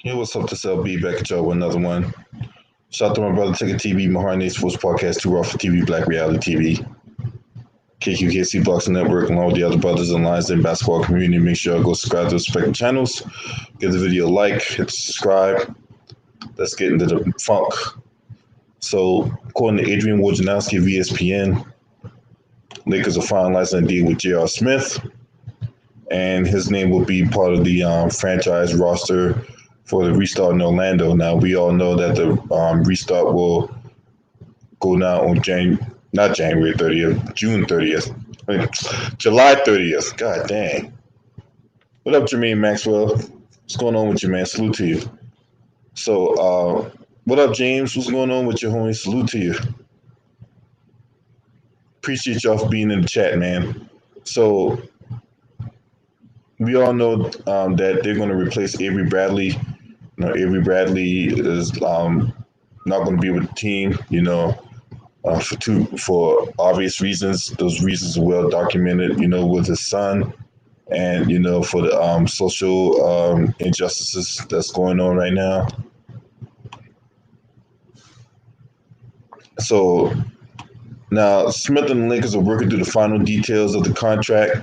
Hey, what's up? This LB back at y'all with another one. Shout out to my brother Ticket TV, Mahar Sports Podcast, Too Raw for TV, Black Reality TV, KQKC Boxing Network, and all the other brothers and lines in basketball community. Make sure y'all go subscribe to the respective channels. Give the video a like, hit the subscribe. Let's get into the funk. So, according to Adrian Wojnarowski of ESPN, Lakers are finalizing a deal with J.R. Smith, and his name will be part of the franchise roster for the restart in Orlando. Now, we all know that the restart will go now on not January 30th, June 30th, July 30th. God dang. What up, Jermaine Maxwell? What's going on with you, man? Salute to you. So, what up, James? What's going on with your homie? Salute to you. Appreciate y'all for being in the chat, man. So, we all know that they're going to replace Avery Bradley. Avery Bradley is not going to be with the team, for obvious reasons. Those reasons are well documented, with his son, and for the social injustices that's going on right now. So now Smith and the Lakers are working through the final details of the contract,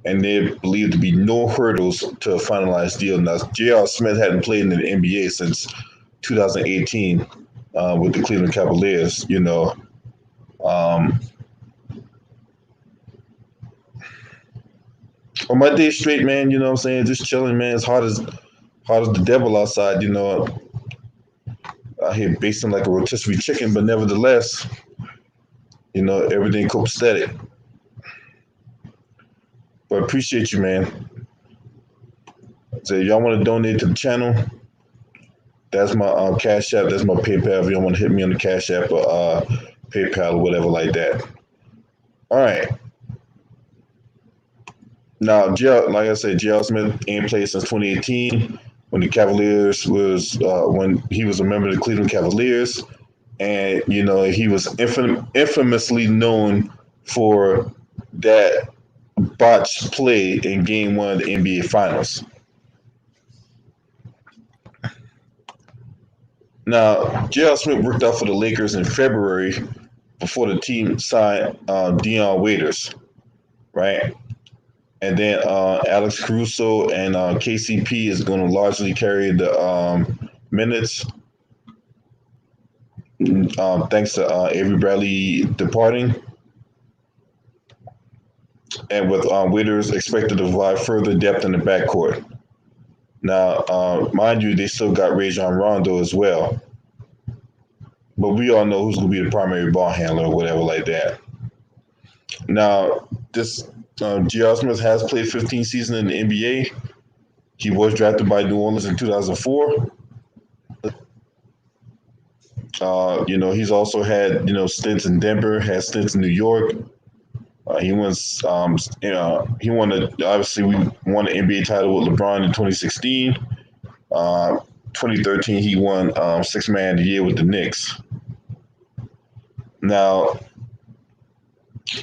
and they're believed to be no hurdles to a finalized deal. Now, J.R. Smith hadn't played in the NBA since 2018 with the Cleveland Cavaliers. On my day straight, man, you know what I'm saying? Just chilling, man. It's hot as the devil outside, out here basting like a rotisserie chicken, but nevertheless, everything copacetic. But I appreciate you, man. So if y'all want to donate to the channel, that's my Cash App, that's my PayPal. If y'all want to hit me on the Cash App or PayPal or whatever like that. All right. Now, like I said, J.R. Smith ain't played since 2018 when the Cavaliers was when he was a member of the Cleveland Cavaliers, and he was infamously known for that botched play in Game 1 of the NBA Finals. Now, J.R. Smith worked out for the Lakers in February before the team signed Dion Waiters, right? And then Alex Caruso and KCP is going to largely carry the minutes, thanks to Avery Bradley departing. And with Waiters expected to provide further depth in the backcourt. Now, mind you, they still got Rajon Rondo as well. But we all know who's going to be the primary ball handler or whatever like that. Now, this J.R. Smith has played 15 seasons in the NBA. He was drafted by New Orleans in 2004. He's also had, stints in Denver, had stints in New York. He was, he won obviously we won an NBA title with LeBron in 2016. 2013, he won Sixth Man of the Year with the Knicks. Now,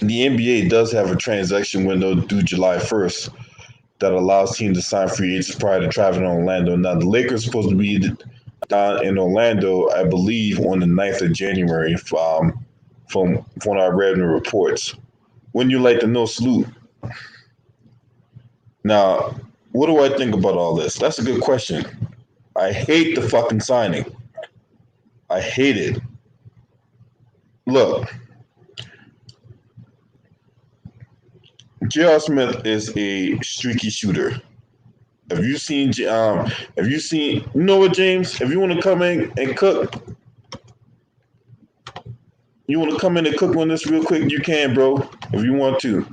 the NBA does have a transaction window due July 1st that allows teams to sign free agents prior to traveling to Orlando. Now, the Lakers are supposed to be down in Orlando, I believe, on the 9th of January from what I read in the reports. When you like to know, salute. Now, what do I think about all this? That's a good question. I hate the fucking signing. I hate it. Look, J.R. Smith is a streaky shooter. Have you seen, you know what, James? If you want to come in and cook, on this real quick, you can, bro, if you want to.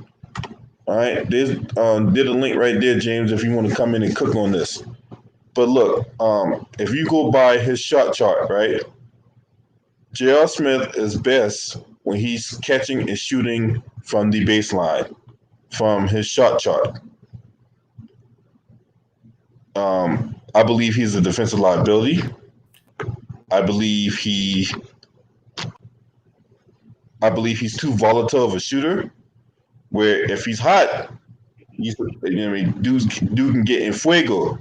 All right, there's did a link right there, James, if you want to come in and cook on this. But look, if you go by his shot chart, right, J.R. Smith is best when he's catching and shooting from the baseline, from his shot chart. I believe he's a defensive liability. I believe he's too volatile of a shooter. Where if he's hot, dude can get in fuego.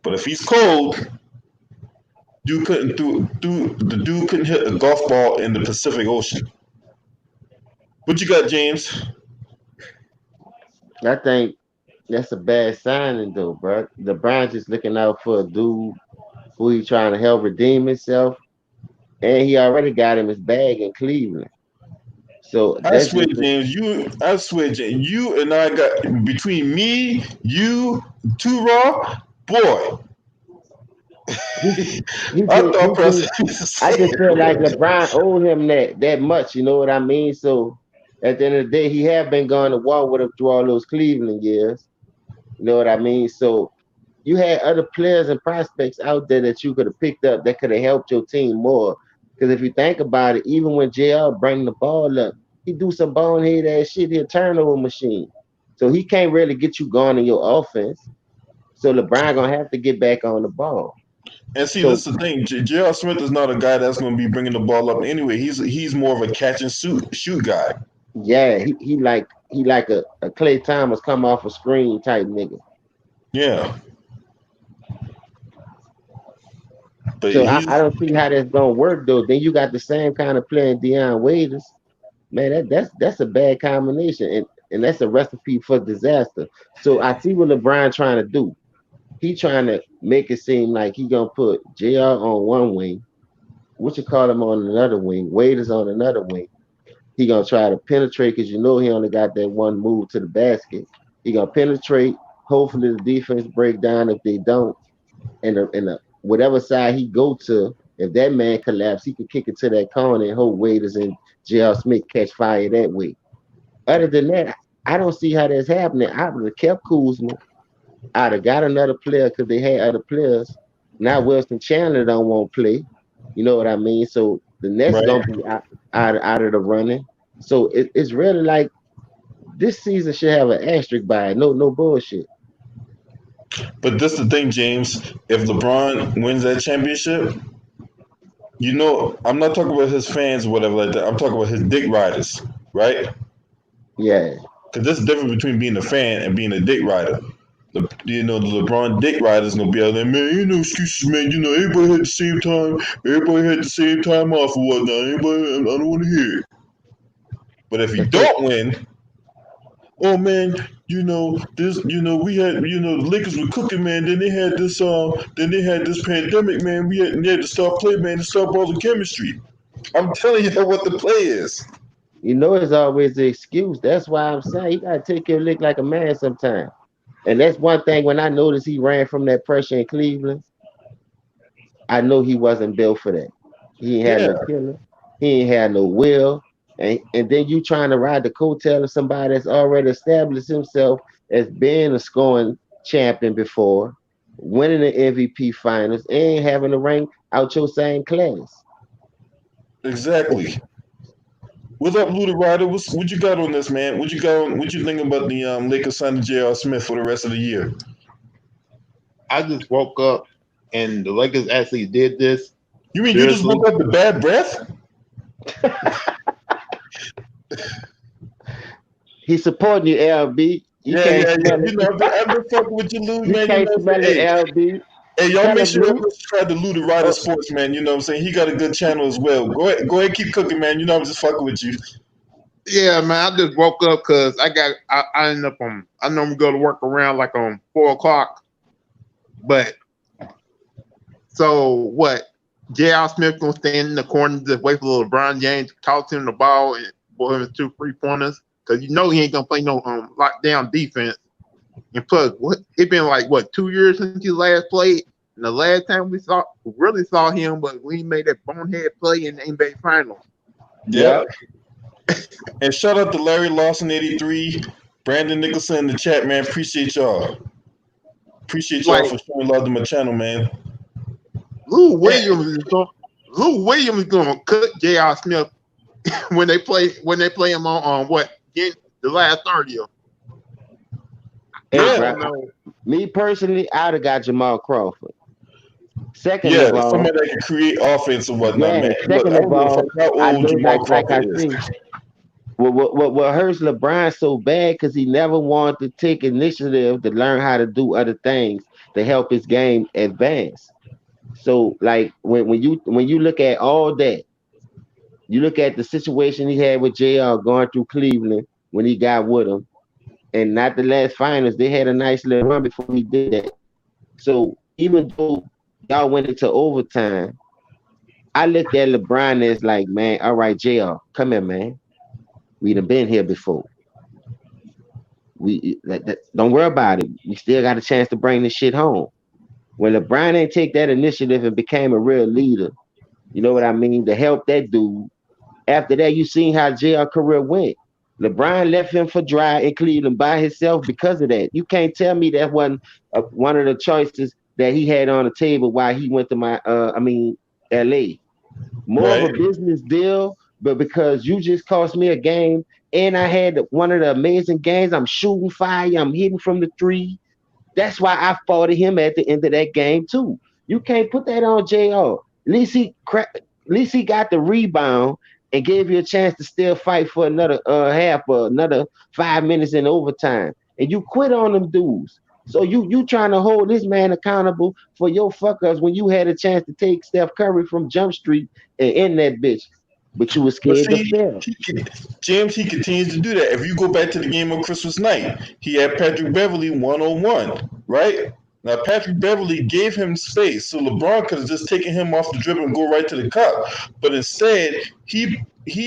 But if he's cold, dude couldn't hit a golf ball in the Pacific Ocean. What you got, James? I think that's a bad signing though, bro. LeBron just looking out for a dude who he trying to help redeem himself, and he already got him his bag in Cleveland. So I that's swear, just James, I swear, James, you and I got between me, you, two raw, boy. he just he Our just he thought just process is the I just same. feel like LeBron owed him that much, you know what I mean? So at the end of the day, he have been going to war with him through all those Cleveland years. You know what I mean? So you had other players and prospects out there that you could have picked up that could have helped your team more. Because if you think about it, even when JL bring the ball up, he do some bonehead ass shit. He a turnover machine. So he can't really get you going in your offense. So LeBron gonna have to get back on the ball. And see, So this is the thing. J.R. Smith is not a guy that's going to be bringing the ball up anyway. He's more of a catch and shoot guy. yeah, he like a Clay Thomas come off a screen type nigga. Yeah, but So I he's don't see how that's gonna work though. Then you got the same kind of player in Deion Waiters. Man, that's a bad combination, and that's a recipe for disaster. So I see what LeBron trying to do. He trying to make it seem like he gonna put JR on one wing, what you call him on another wing, Waiters on another wing. He gonna try to penetrate because you know he only got that one move to the basket. He gonna penetrate. Hopefully the defense break down. If they don't, and whatever side he go to, if that man collapse, he could kick it to that corner and hope Waiters and J.R. Smith catch fire that way. Other than that, I don't see how that's happening. I would have kept Kuzma. I'd have got another player because they had other players. Now Wilson Chandler don't want to play. You know what I mean? So the Nets right. gonna be out of the running. So it's really like this season should have an asterisk by it. No bullshit. But this the thing, James. If LeBron wins that championship, I'm not talking about his fans or whatever like that. I'm talking about his dick riders, right? Yeah. Because there's a difference between being a fan and being a dick rider. The LeBron dick riders gonna be out there, man. You know, excuses, man. Everybody had the same time. Everybody had the same time off or whatnot. Everybody, I don't want to hear it. But if you And so don't win, oh man, this, we had, the Lakers were cooking, man. Then they had this pandemic, man. We had to start playing, man, to stop all the chemistry. I'm telling you what the play is. you know it's always the excuse. That's why I'm saying you gotta take your lick like a man sometimes. And that's one thing when I noticed he ran from that pressure in Cleveland, I know he wasn't built for that. He ain't had Yeah, no killer. He ain't had no will. And then you trying to ride the coattail of somebody that's already established himself as being a scoring champion before, winning the MVP finals, and having a rank out your same class. exactly. What's up, Luda Ryder? What you got on this, man? What you got on? What you think about the Lakers signing J.R. Smith for the rest of the year? I just woke up and the Lakers actually did this. You mean you just woke Seriously. up to bad breath? He's supporting you, LB. You Yeah, can't yeah, yeah. smell it. I've been fucking with you, Luda, You man. can't smell it, Hey, LB. hey, y'all Tell make him, sure Lou. everyone subscribe to Luda Ryder Oh, Sports, man. You know what I'm saying? He got a good channel as well. Go ahead, keep cooking, man. I'm just fucking with you. Yeah, man. I just woke up because I ended up I normally go to work around like on 4 o'clock. But so what? J.R. Smith gonna stand in the corner just wait for LeBron James to toss him the ball and boy him 2 3 pointers because you know he ain't gonna play no lockdown defense. And plus, what it been like 2 years since he last played. And the last time we really saw him was when he made that bonehead play in the NBA Finals. Yep. yep. And shout out to Larry Lawson 83, Brandon Nicholson in the chat, man. Appreciate y'all. Appreciate y'all Like for showing love to my channel, man. Lou And, Williams is going. Lou Williams is going to cut J.R. Smith when they play him on what the last 30. Hey, I yeah, bro. don't know. Me personally, I'd have got Jamal Crawford. Second yeah, of all, somebody that can create offense and whatnot, yeah. man. Look, Second I of don't give a fuck all, how I old know, Jamal like I Crawford is. see, what hurts LeBron so bad because he never wanted to take initiative to learn how to do other things to help his game advance. So like when you look at all that, you look at the situation he had with JR going through Cleveland when he got with him, and not the last finals, they had a nice little run before he did that. So even though y'all went into overtime, I looked at LeBron as like, man, all right, JR, come here, man. We done been here before. Don't worry about it. We still got a chance to bring this shit home. When LeBron ain't take that initiative and became a real leader, you know what I mean, to help that dude. After that, you seen how JR career went. LeBron left him for dry in Cleveland by himself because of that. You can't tell me that wasn't one of the choices that he had on the table while he went to LA. More of a Right. business deal, but because you just cost me a game and I had one of the amazing games, I'm shooting fire, I'm hitting from the three. That's why I fought him at the end of that game too. You can't put that on JR. At least he got the rebound and gave you a chance to still fight for another half or another 5 minutes in overtime. And you quit on them dudes. So you trying to hold this man accountable for your fuckers when you had a chance to take Steph Curry from Jump Street and end that bitch, but you were But scared to see, fail. James, he continues to do that. If you go back to the game on Christmas night, he had Patrick Beverly 1-on-1, right? Now, Patrick Beverly gave him space, so LeBron could have just taken him off the dribble and go right to the cup. But instead, he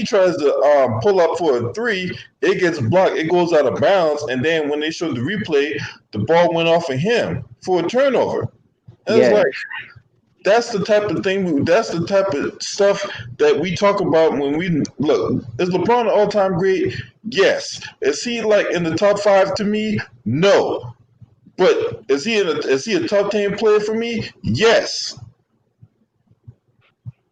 tries to pull up for a three. It gets blocked. It goes out of bounds. And then when they showed the replay, the ball went off of him for a turnover. And it's Yeah. like, that's the type of thing. That's the type of stuff that we talk about when we look. Is LeBron an all-time great? Yes. Is he like in the top five to me? No. But is he a top 10 player for me? Yes.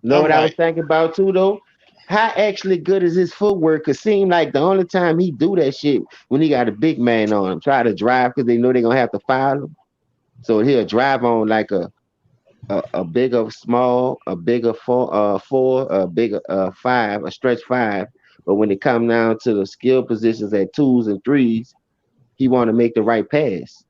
Know All what I was right. thinking about too though? How actually good is his footwork? It seemed like the only time he do that shit when he got a big man on him, try to drive because they know they're gonna have to foul him. So he'll drive on like a bigger small, a bigger four, a bigger five, a stretch five. But when it come down to the skill positions at twos and threes, he want to make the right pass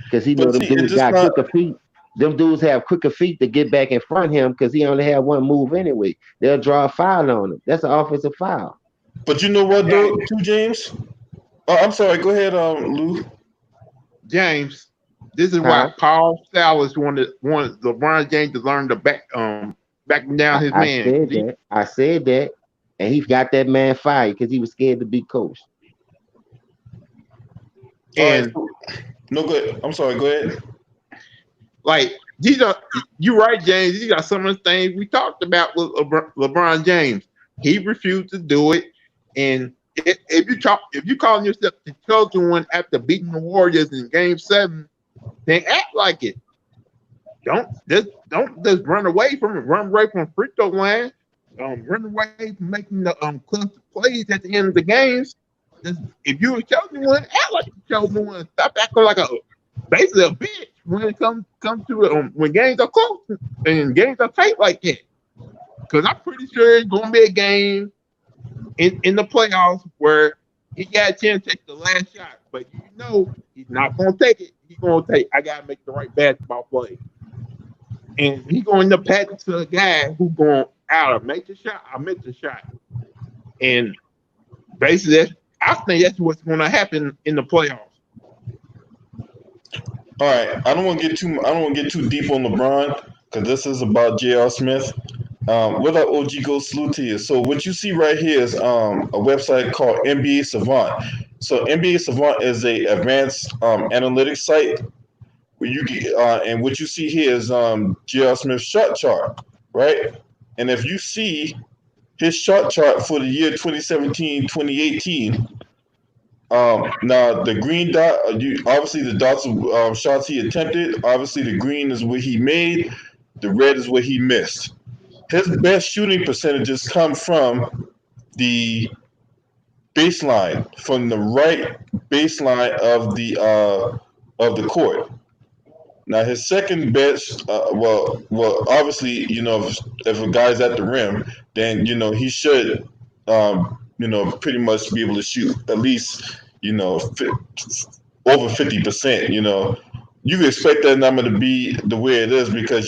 because he know But them see, it's dudes just got not. quicker feet. Them dudes have quicker feet to get back in front of him because he only had one move anyway. They'll draw a foul on him. That's an offensive foul. But you know what, James, though, too, James? Oh, I'm sorry. Go ahead, Lou. James, this is why Huh? Paul Silas wanted LeBron James to learn to back down his I man. said that. I said that. And he got that man fired because he was scared to be coached. All right. And No, good. I'm sorry. Go ahead. like these are you right, James. These are some of the things we talked about with LeBron James. He refused to do it, and if you calling yourself the chosen one after beating the Warriors in Game 7, then act like it. Don't just run away from it. Run away from free throw line. Run away from making the clutch plays at the end of the games. Just, if you're a chosen one, act like the chosen one. Stop acting like a basically a bitch when it comes to when games are close and games are tight like that. Because I'm pretty sure it's gonna be a game in the playoffs where he got a chance to take the last shot, but you know he's not gonna take it. He's gonna take. I gotta make the right basketball play, and he's going to pass to a guy who's going out make the shot. I make the shot, and basically, I think that's what's going to happen in the playoffs. All right. I don't want to get too. I don't want to get too deep on LeBron because this is about J.R. Smith. What our OG goes salute to you. So what you see right here is a website called NBA Savant. So NBA Savant is a advanced analytics site where you get, and what you see here is J.R. Smith's shot chart, right? And if you see his shot chart for the year 2017-2018, now the green dot, obviously the dots of shots he attempted. Obviously the green is what he made. The red is what he missed. His best shooting percentages come from the baseline, from the right baseline of the court. Now his second best, obviously, if a guy's at the rim, then he should, pretty much be able to shoot at least, over 50%. You can expect that number to be the way it is because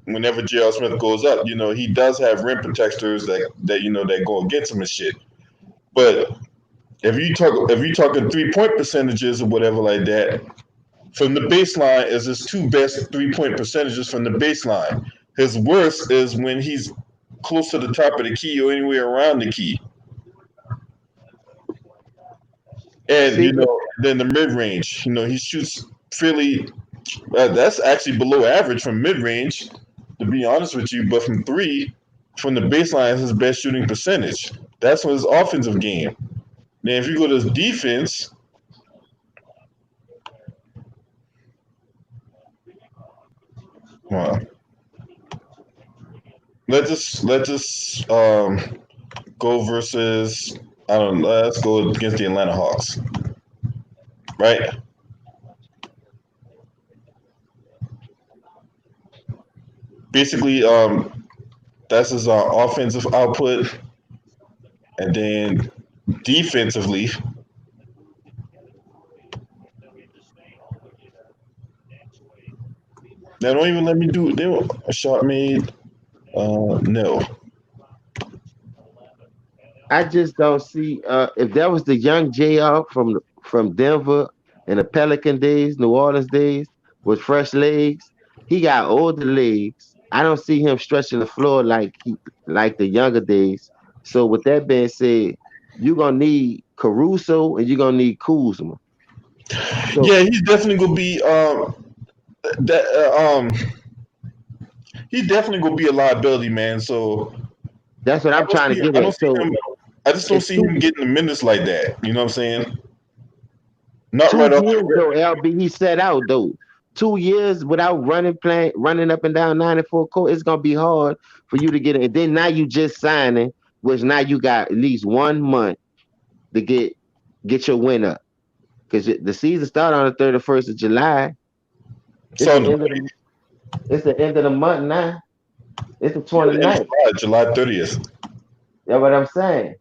whenever J.R. Smith goes up, he does have rim protectors that go against him and shit. But if you talking 3-point percentages or whatever like that, from the baseline is his two best 3-point percentages from the baseline. His worst is when he's close to the top of the key or anywhere around the key. And See, then the mid range, he shoots fairly. That's actually below average from mid range, to be honest with you. But from three, from the baseline, is his best shooting percentage. That's his offensive game. Now, if you go to his defense, well, let's go versus. I don't know. Let's go against the Atlanta Hawks, right? Basically, that's his offensive output, and then defensively, they don't even let me do it. They were a shot made. No. I just don't see if that was the young JR from Denver in the Pelican days, New Orleans days, with fresh legs. He got older legs. I don't see him stretching the floor like the younger days. So with that being said, you're gonna need Caruso and you're gonna need Kuzma. So Yeah, he's definitely gonna be that he's definitely gonna be a liability, man. So that's what I'm trying to get I don't at. see So him. I just don't it's see him getting the minutes like that. You know what I'm saying? Not two right off the years rip. though, LB, he set out though. 2 years without running up and down 94 court, it's gonna be hard for you to get it. And then now you just signing, which now you got at least 1 month to get your win up. Because the season started on the 31st of July. It's So the end of the month now. It's the yeah, the end of 29th. July 30th. That's what I'm saying.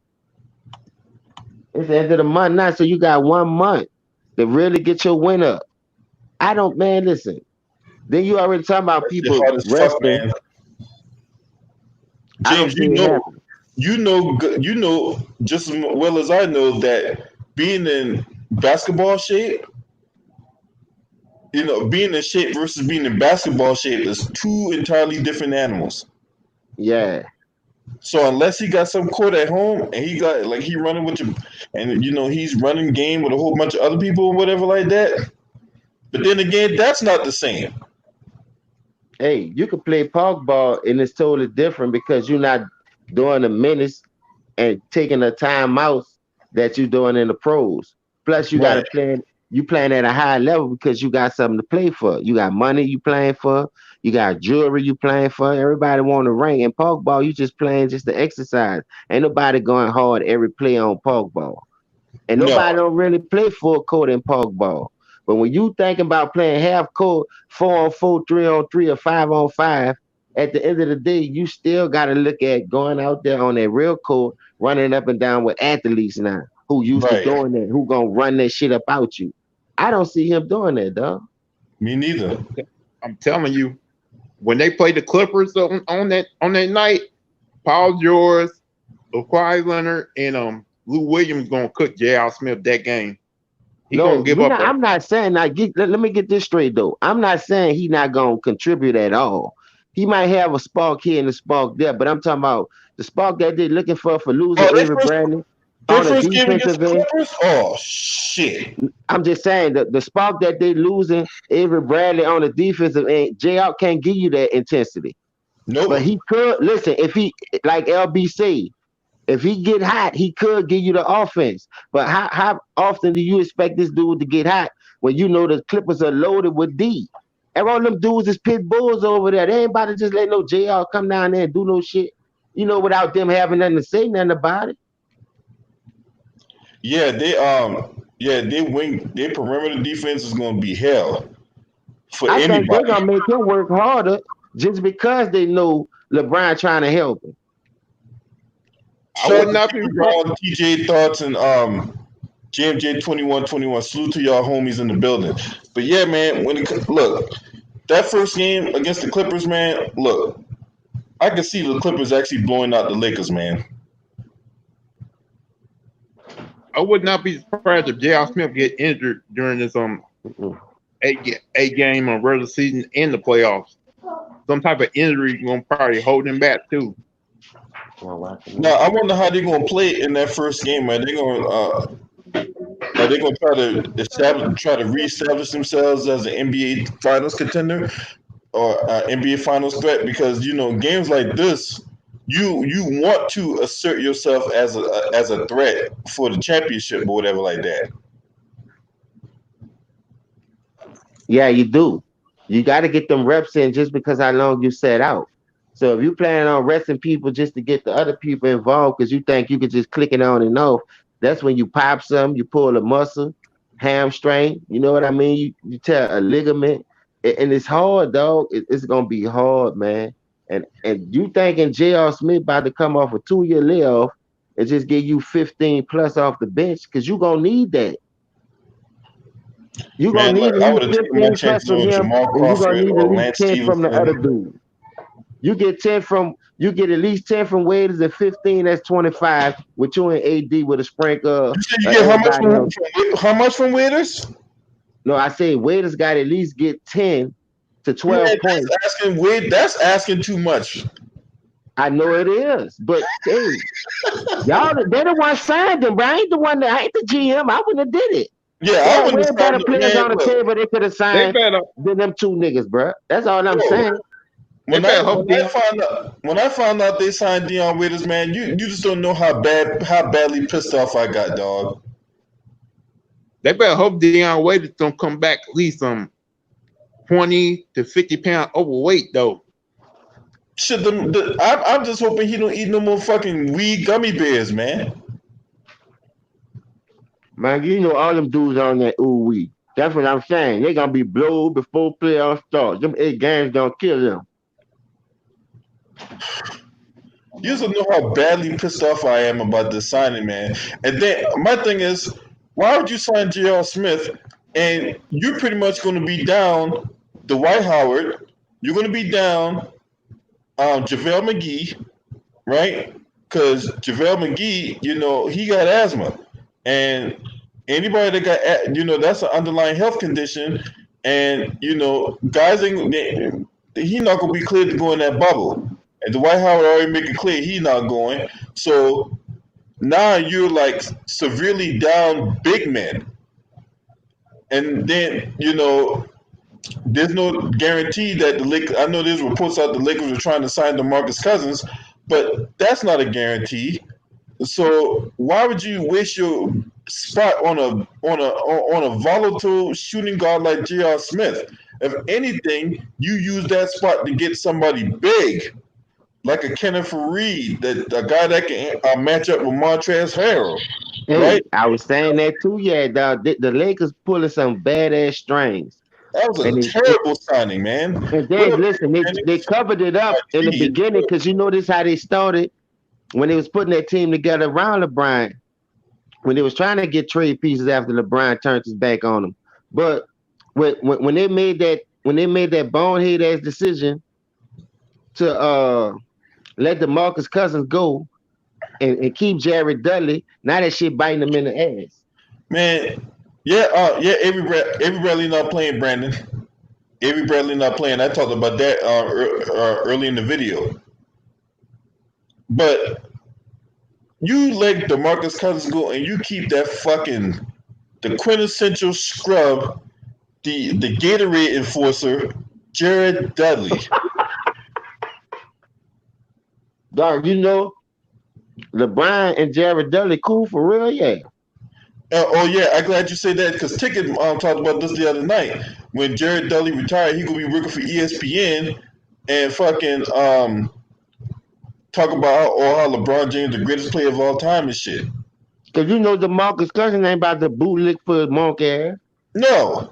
It's the end of the month now, so you got 1 month to really get your win up. I don't, man, listen. Then you already talking about That shit people hard as fuck, resting. man. I don't James, see it happening. you know just as well as I know that being in basketball shape, being in shape versus being in basketball shape is two entirely different animals. Yeah. So unless he got some court at home and he got like he running with you, and he's running game with a whole bunch of other people or whatever like that. But then again, that's not the same. Hey, you can play park ball and it's totally different because you're not doing the minutes and taking the timeouts that you're doing in the pros. Plus, you got to Right. play. You playing at a high level because you got something to play for. You got money you playing for. You got jewelry you playing for. Everybody want a ring. In park ball, you just playing just to exercise. Ain't nobody going hard every play on park ball. And No. nobody don't really play full court in park ball. But when you thinking about playing half court, 4-on-4, 3-on-3, or 5-on-5, at the end of the day, you still got to look at going out there on that real court, running up and down with athletes now who used to Right. doing that, who gonna run that shit about you. I don't see him doing that, dog. Me neither. I'm telling you, when they played the Clippers on that night, Paul George, Kawhi Leonard, and Lou Williams gonna cook J.R. Smith that game. He No, gonna give up. I'm not saying let me get this straight though. I'm not saying he not gonna contribute at all. He might have a spark here and a spark there, but I'm talking about the spark that they're looking for losing Oh, Avery Bradley their on the first game against defensive the end. Clippers? Oh shit. I'm just saying that the spark that they losing Avery Bradley on the defensive end, JR can't give you that intensity. Nope. But he could listen if he like LBC. If he get hot, he could give you the offense. But how often do you expect this dude to get hot when you know the Clippers are loaded with D? And all them dudes is pit bulls over there. They ain't about to just let no JR come down there and do no shit, without them having nothing to say nothing about it. Yeah, their perimeter defense is gonna be hell for I think they're anybody. gonna make him work harder just because they know LeBron trying to help him. I Shout would out not to be Brown, TJ Thoughts, and JMJ 2121. Salute to y'all homies in the building. But yeah, man, look, that first game against the Clippers, man. Look, I can see the Clippers actually blowing out the Lakers, man. I would not be surprised if J.R. Smith get injured during this eight game of regular season in the playoffs. Some type of injury gonna probably hold him back too. Now I wonder how they're gonna play in that first game, man. Are they gonna try to reestablish themselves as an NBA Finals contender or NBA Finals threat? Because games like this, you want to assert yourself as a threat for the championship or whatever like that. Yeah, you do. You got to get them reps in just because how long you set out. So if you planning on resting people just to get the other people involved because you think you could just click it on and off, that's when you pop some, you pull a muscle, hamstring. You know what I mean? You tear a ligament, and it's hard, dog. It's gonna be hard, man. And you thinking J.R. Smith about to come off a 2-year layoff and just give you 15 plus off the bench because you gonna need that. You're gonna Man, need like at I least would have taken more 15 plus chances from on him, Jamal and you're gonna Crawford need at or least Lance 10 from the other Stevenson. dude. You get at least 10 from Waiters and 15, that's 25 with you and AD with a sprinkle You said you get everybody else. how much from Waiters? No, I say Waiters got at least get 10 to 12 Man, points. that's asking too much. I know it is, but hey, y'all they're the one signed them, but I ain't the GM. I wouldn't have did it. Yeah, They I had wouldn't way have better signed players man. on the Look, table they could have They signed better than them two niggas, bro. That's all I'm bro, saying. when hope I found out they signed Dion Waiters, man, you just don't know how badly pissed off I got, dog. they better hope Deion Waiters don't come back at least 20 to 50 pounds overweight though. Shit, I'm just hoping he don't eat no more fucking weed gummy bears, man. Man, you know all them dudes on that ooh wee. That's what I'm saying. They gonna be blowed before playoffs start. Them 8 games gonna kill them. You just don't know how badly pissed off I am about this signing, man. And then my thing is, why would you sign J.R. Smith and you're pretty much going to be down Dwight Howard, you're going to be down JaVale McGee, right? Because JaVale McGee, he got asthma. And anybody that got, that's an underlying health condition. And, guys, he's not going to be cleared to go in that bubble. And Dwight Howard already make it clear he's not going. So now you're like severely down big men. And then, there's no guarantee that the Lakers. I know there's reports out the Lakers are trying to sign DeMarcus Cousins, but that's not a guarantee. So why would you waste your spot on a volatile shooting guard like J.R. Smith? If anything, you use that spot to get somebody big, like a Kenneth Reed, a guy that can match up with Montrezl Harrell, Hey, right? I was saying that too. Yeah, dog. The Lakers pulling some badass strings, That was a and terrible signing, man. What then up, listen, they Dennis? covered it up in the beginning because this how they started when they was putting that team together around LeBron. When they was trying to get trade pieces after LeBron turned his back on them, but when they made that bonehead ass decision to let DeMarcus Cousins go and keep Jared Dudley, now that shit biting them in the ass. Man, yeah, Avery Bradley not playing, Brandon. Avery Bradley not playing. I talked about that early in the video. But you let DeMarcus Cousins go and you keep that the quintessential scrub, the Gatorade enforcer, Jared Dudley. Dog, LeBron and Jared Dudley cool for real, yeah. Oh yeah, I'm glad you said that because Ticket talked about this the other night. When Jared Dudley retired, he gonna be working for ESPN and fucking talk about how LeBron James the greatest player of all time and shit. Cause DeMarcus Cousins ain't about to bootlick for his monk ass. No.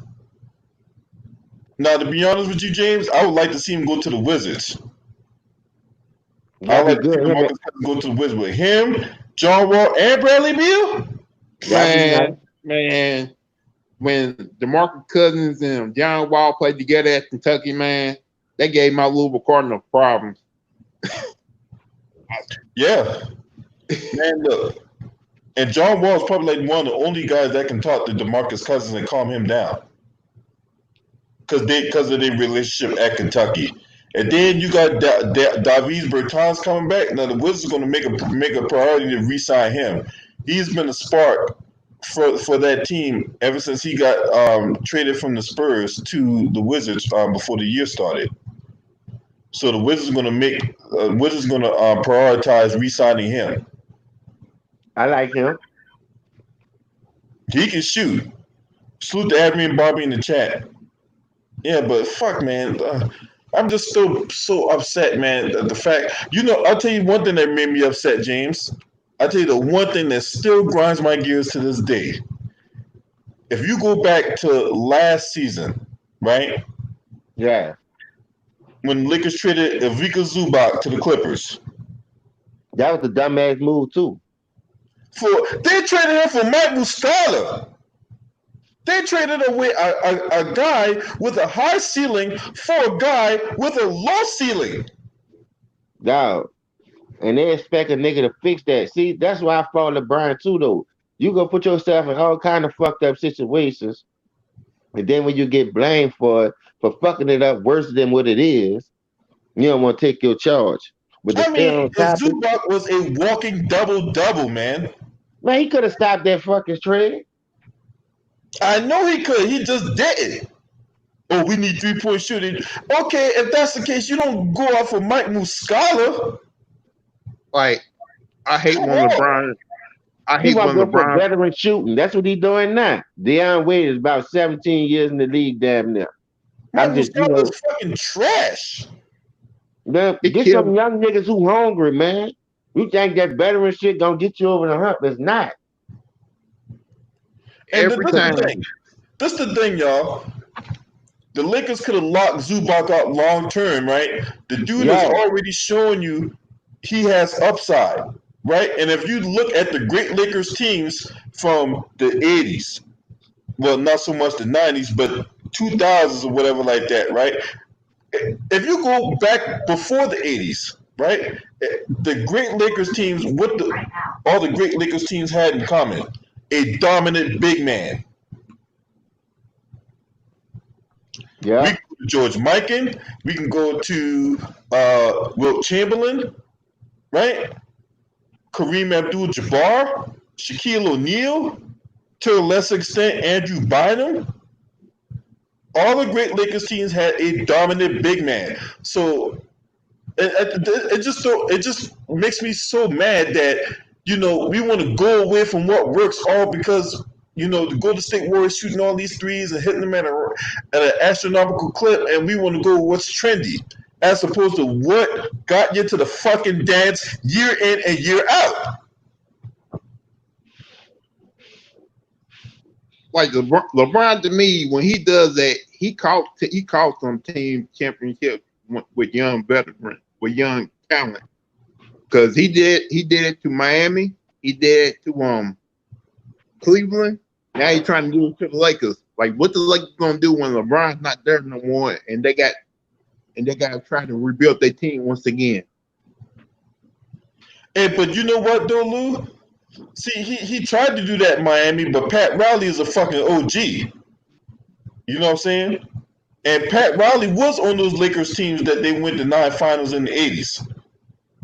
Now to be honest with you, James, I would like to see him go to the Wizards. I would like to see DeMarcus Cousins go to the Wizards with him, John Wall, and Bradley Beal. Man, when DeMarcus Cousins and John Wall played together at Kentucky, man, they gave my Louisville Cardinals problems. Yeah, man, look. And John Wall's probably like one of the only guys that can talk to DeMarcus Cousins and calm him down. Because of their relationship at Kentucky. And then you got Davis Bertans coming back. Now the Wizards are going to make a priority to re-sign him. He's been a spark for that team ever since he got traded from the Spurs to the Wizards before the year started. So the Wizards are going to prioritize re-signing him. I like him. He can shoot. Salute to Adrian Bobby in the chat. Yeah, but fuck, man. I'm just so upset, man. The fact, I'll tell you one thing that made me upset, James. I'll tell you the one thing that still grinds my gears to this day. If you go back to last season, right? Yeah. When the Lakers traded Ivica Zubac to the Clippers. That was a dumbass move, too. They traded him for Mike Muscala. They traded away a guy with a high ceiling for a guy with a low ceiling. Dog. And they expect a nigga to fix that. See, that's why I follow LeBron too, though. You go put yourself in all kind of fucked up situations, and then when you get blamed for fucking it up worse than what it is, you don't want to take your charge. But Zubac was a walking double-double, man. Man, he could have stopped that fucking trade. I know he could. He just didn't. Oh, we need 3-point shooting. Okay, if that's the case, you don't go out for Mike Muscala. Like, I hate when LeBron. He want to go for veteran shooting. That's what he's doing now. Deion Wade is about 17 years in the league, damn near. Mike Muscala's fucking trash. Man, get some young niggas who hungry, man. You think that veteran shit gonna get you over the hump? It's not. And this the thing, y'all. The Lakers could have locked Zubac out long term, right? The dude is already showing you he has upside, right? And if you look at the great Lakers teams from the 80s, well, not so much the 90s, but 2000s or whatever like that, right? If you go back before the 80s, right? The great Lakers teams, all the great Lakers teams had in common, a dominant big man. Yeah. We can go to George Mikan. We can go to Wilt Chamberlain, right? Kareem Abdul-Jabbar, Shaquille O'Neal, to a lesser extent, Andrew Bynum. All the great Lakers teams had a dominant big man. So it just makes me so mad that we want to go away from what works all because the Golden State Warriors shooting all these threes and hitting them at an astronomical clip, and we want to go what's trendy as opposed to what got you to the fucking dance year in and year out. Like LeBron to me, when he does that, he caught some team championship with young veterans, with young talent. Because he did it to Miami, he did it to Cleveland. Now he's trying to do it to the Lakers. Like what the Lakers gonna do when LeBron's not there no more, and they got to try to rebuild their team once again. But you know what, though, Lou? See, he tried to do that in Miami, but Pat Riley is a fucking OG. You know what I'm saying? And Pat Riley was on those Lakers teams that they went to 9 finals in the 80s.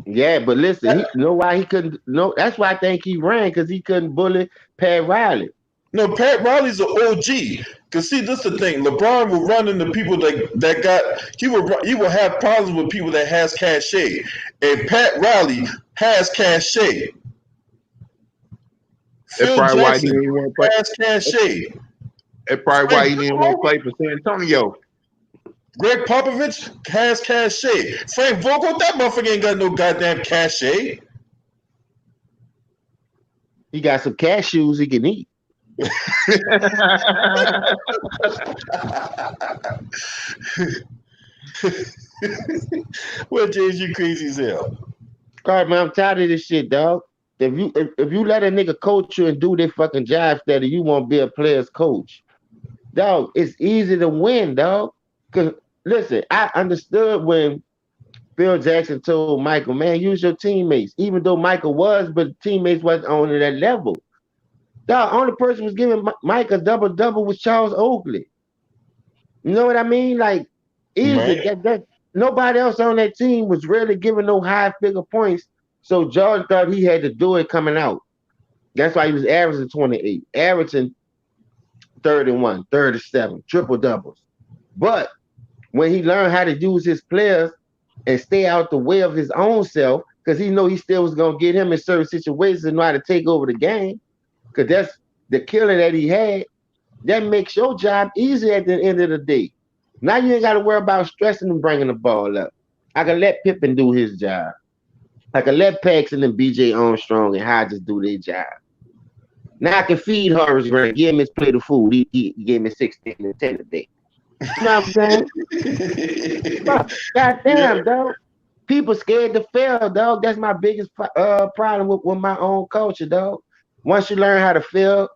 Yeah, but listen, you know why he couldn't? No, that's why I think he ran, because he couldn't bully Pat Riley. No, Pat Riley's an OG. Cause see, this is the thing. LeBron will run into people that got he will have problems with people that has cachet, and Pat Riley has cachet. That's probably why he didn't want to play. Has cachet. That's probably why he didn't want to play for San Antonio. Greg Popovich has cachet. Frank Vogel, that motherfucker ain't got no goddamn cachet. He got some cashews he can eat. Well, James, you crazy as hell. All right, man, I'm tired of this shit, dog. If you let a nigga coach you and do their fucking job steady, you won't be a player's coach. dog, it's easy to win, dog. Cause listen, I understood when Phil Jackson told Michael, man, use your teammates. Even though Michael was, but teammates wasn't on that level. The only person was giving Mike a double was Charles Oakley. You know what I mean? Like easy. Right. That nobody else on that team was really giving no high figure points. So George thought he had to do it coming out. That's why he was averaging 28, averaging 31, 37, triple doubles. But when he learned how to use his players and stay out the way of his own self, because he know he still was gonna get him in certain situations and know how to take over the game, because that's the killer that he had. That makes your job easy at the end of the day. Now you ain't got to worry about stressing and bringing the ball up. I can let Pippen do his job. I can let Paxson and BJ Armstrong and Hodges do their job. Now I can feed Horace Grant, give him his plate of food. He gave me 16 and 10 today. You know what I'm saying? God damn, dog. People scared to fail, dog. That's my biggest problem with my own culture, dog. Once you learn how to fail,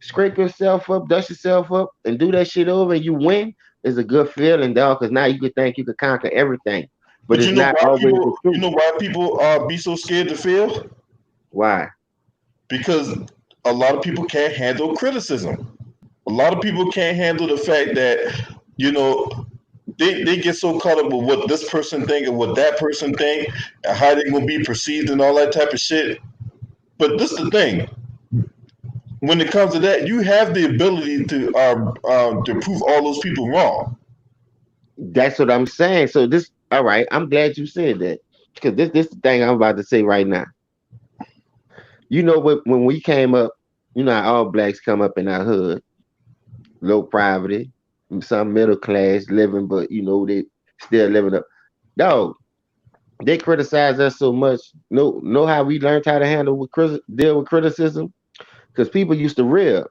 scrape yourself up, dust yourself up, and do that shit over, and you win, is a good feeling, dog. Because now you could think you could conquer everything, but it's not always the truth. You know why people be so scared to fail? Why? Because a lot of people can't handle criticism. A lot of people can't handle the fact that, you know, they get so caught up with what this person think and what that person think and how they're gonna be perceived and all that type of shit. But this is the thing. When it comes to that, you have the ability to prove all those people wrong. That's what I'm saying. So this, all right. I'm glad you said that because this the thing I'm about to say right now. You know what? When we came up, you know how all blacks come up in our hood, low poverty, some middle class living, but you know they still living up. Dog, they criticize us so much. Know how we learned how to deal with criticism because people used to rib.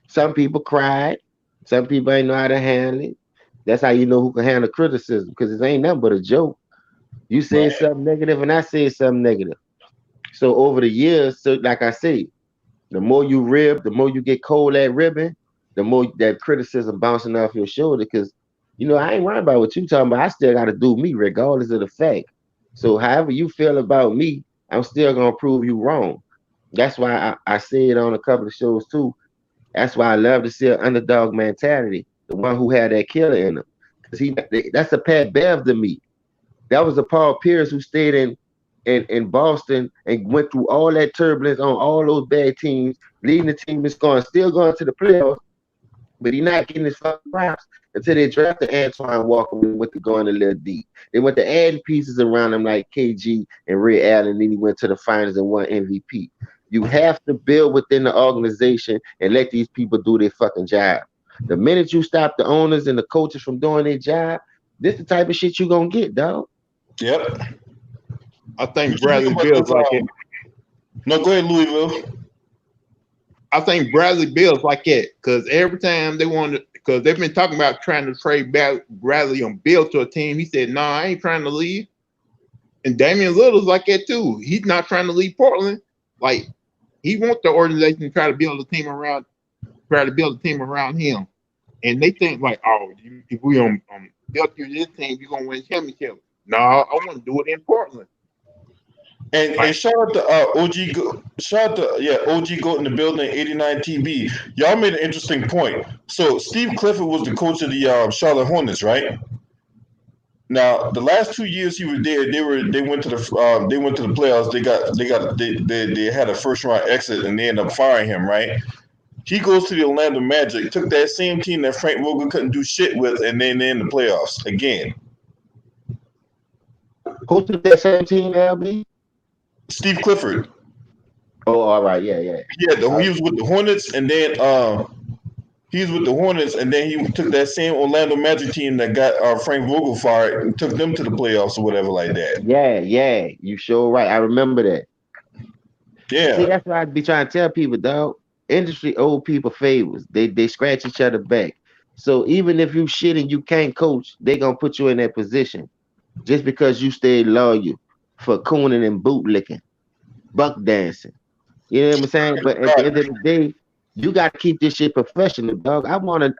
Some people cried. Some people ain't know how to handle it. That's how you know who can handle criticism because it ain't nothing but a joke. You say something negative and I say something negative. So over the years, so like I say, the more you rib, the more you get cold at ribbing, the more that criticism bouncing off your shoulder. Because you know I ain't worried about what you talking about. I still got to do me regardless of the fact. So however you feel about me, I'm still gonna prove you wrong. That's why I say it on a couple of shows too. That's why I love to see an underdog mentality, the one who had that killer in him. Because that's a Pat Bev to me. That was a Paul Pierce who stayed in Boston and went through all that turbulence on all those bad teams, leading the team is going, still going to the playoffs, but he's not getting his fucking props until they drafted Antoine Walker and went to going a little deep. They went to adding pieces around him like KG and Ray Allen, and then he went to the finals and won MVP. You have to build within the organization and let these people do their fucking job. The minute you stop the owners and the coaches from doing their job, this the type of shit you gonna get, dog. Yep. I think Bradley Bill's like it. No, go ahead, Louisville. I think Bradley Bill's like it because every time they want to, because they've been talking about trying to trade Bradley and Bill to a team. He said, "No, I ain't trying to leave." And Damian Lillard's like that too. He's not trying to leave Portland. Like he wants the organization to try to build a team around him. And they think like, oh, if we build you this team, you're gonna win championship. No, I want to do it in Portland. And shout out to OG Goat in the building, 89 TB. Y'all made an interesting point. So Steve Clifford was the coach of the Charlotte Hornets, right? Now the last 2 years he was there, they went to the playoffs. They had a first round exit and they ended up firing him, right? He goes to the Orlando Magic, took that same team that Frank Vogel couldn't do shit with, and then they're in the playoffs again. Who took that same team, LB? Steve Clifford. Oh, all right, yeah. Yeah, he was with the Hornets, and then he took that same Orlando Magic team that got Frank Vogel fired and took them to the playoffs or whatever like that. Yeah, you sure right. I remember that. Yeah. See, that's what I'd be trying to tell people, dog. Industry old people favors. They scratch each other back. So even if you shit and you can't coach, they gonna put you in that position just because you stayed loyal for cooning and bootlicking, buck dancing. You know what I'm saying? But at the end of the day, You got to keep this shit professional, dog. I wanna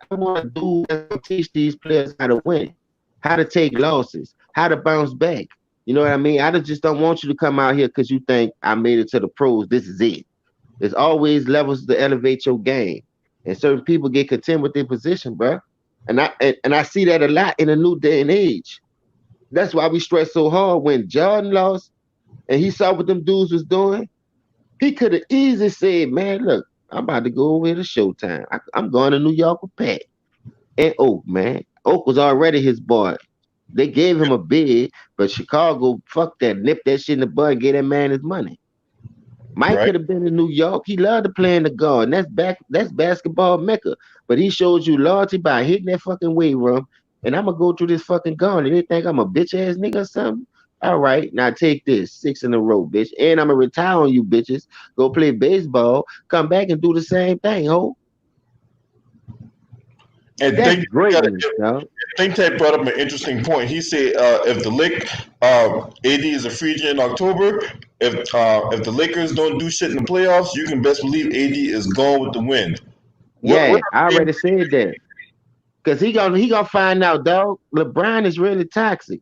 do that's gonna teach these players how to win, how to take losses, how to bounce back. You know what I mean? Just don't want you to come out here because you think I made it to the pros. This is it. There's always levels to elevate your game, and certain people get content with their position, bro. And I see that a lot in a new day and age. That's why we stress so hard when Jordan lost and he saw what them dudes was doing. He could have easily said, "Man, look, I'm about to go over here to Showtime. I'm going to New York with Pat and Oak, man. Oak was already his boy. They gave him a bid, but Chicago, fuck that, nip that shit in the bud and gave that man his money. Mike Right. could have been in New York. He loved to play in the guard. And that's basketball mecca. But he showed you loyalty by hitting that fucking weight room. And I'm gonna go through this fucking guard. And they think I'm a bitch ass nigga or something. All right, now take this 6 in a row, bitch. And I'm gonna retire on you bitches. Go play baseball. Come back and do the same thing, ho. And That's greatness, dog. Think Tate brought up an interesting point. He said if the Lick AD is a free agent in October, if the Lakers don't do shit in the playoffs, you can best believe AD is gone with the wind. Yeah, I already said that. Cause he gonna find out, dog. LeBron is really toxic.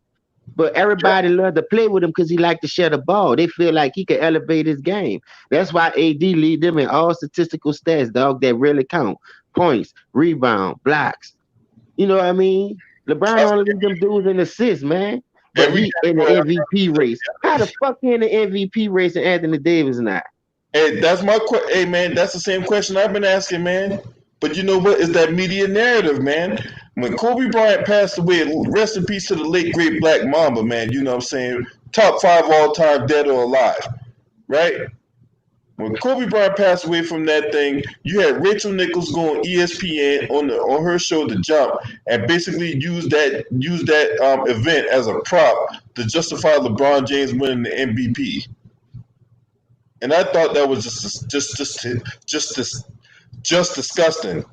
But everybody love to play with him because he like to share the ball. They feel like he can elevate his game. That's why AD lead them in all statistical stats, dog, that really count. Points, rebound, blocks. You know what I mean? LeBron only lead them dudes in assists, man. But Every he in the MVP race. How the fuck he in the MVP race and Anthony Davis not? Hey, that's my hey man, that's the same question I've been asking, man. But you know what? Is that media narrative, man? When Kobe Bryant passed away, rest in peace to the late great Black Mamba, man. You know what I'm saying? Top 5 all time, dead or alive, right? When Kobe Bryant passed away from that thing, you had Rachel Nichols go on ESPN on her show The Jump and basically use that event as a prop to justify LeBron James winning the MVP. And I thought that was just disgusting.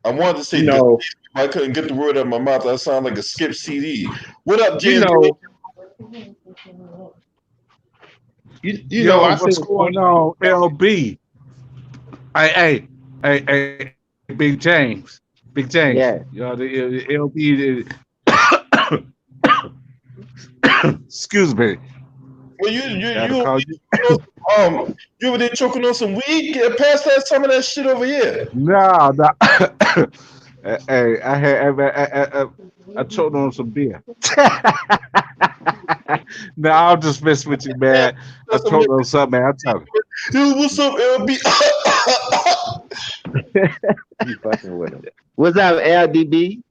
I wanted to say You know, I couldn't get the word out of my mouth. I sound like a skip CD. What up, you James? know, you know. Yo, I say what's going on, LB? Hey, Big James. Big James. Yeah. Yo, the LB. Excuse me. Well, Gotta call you. you over there choking on some weed? Get past some of that shit over here. No. Hey, I choked on some beer. No, I'll just mess with you, man. I choked on something, man. I'm telling Dude, what's up, LB? You fucking with him. What's up, LDB?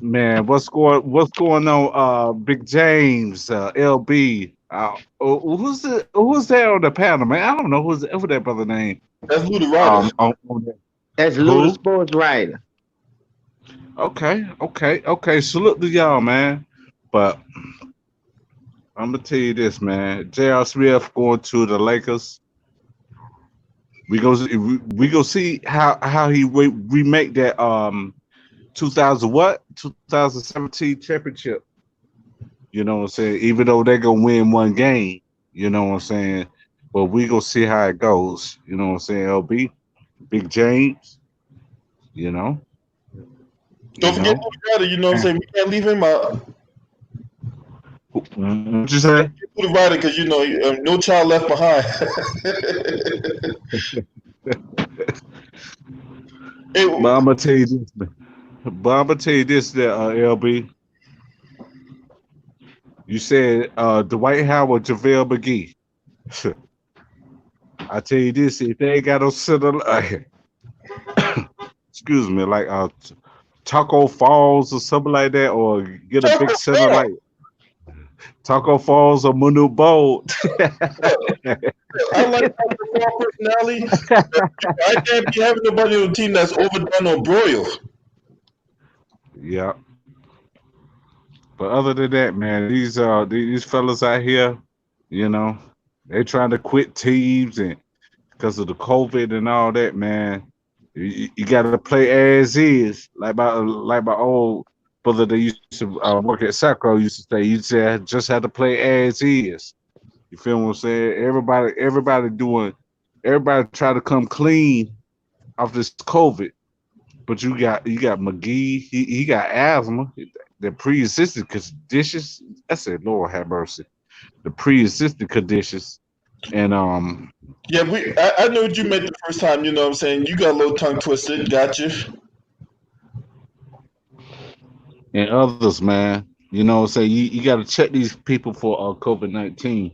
man, what's going on, Big James, LB? Who's there on the panel, man? I don't know who's that brother name. That's Lou the Rider. On that. That's Lou, the sports writer. Okay. Salute to y'all, man. But I'm gonna tell you this, man. J.R. Smith going to the Lakers. We go see how he remake that 2017 championship. You know what I'm saying? Even though they're gonna win one game, you know what I'm saying? But we gonna see how it goes. You know what I'm saying, LB? Big James, you know. Don't forget Lou the Rider, you know what I'm saying? We can't leave him out. What you say? Lou the Rider, because you know, no child left behind. But I'm gonna tell you this, man. LB. You said Dwight Howard, JaVale McGee. I tell you this, if they ain't got no center, excuse me, like Taco Falls or something like that, or get a big center like Taco Falls or Manu Bold. I like Taco Fall personality. I can't be having nobody on the team that's overdone or broiled. Yeah. But other than that, man, these fellas out here, you know, they trying to quit teams and because of the COVID and all that, man. You got to play as is, like my old brother that used to work at Sacro used to say. You just had to play as is. You feel what I'm saying? Everybody doing everybody try to come clean off this COVID, but you got McGee. He got asthma, the pre-existing conditions. I said, Lord have mercy. The pre-existing conditions, and Yeah, I know what you meant the first time. You know what I'm saying? You got a little tongue twisted. Got you. and others, man. You know what I'm saying? You got to check these people for COVID-19.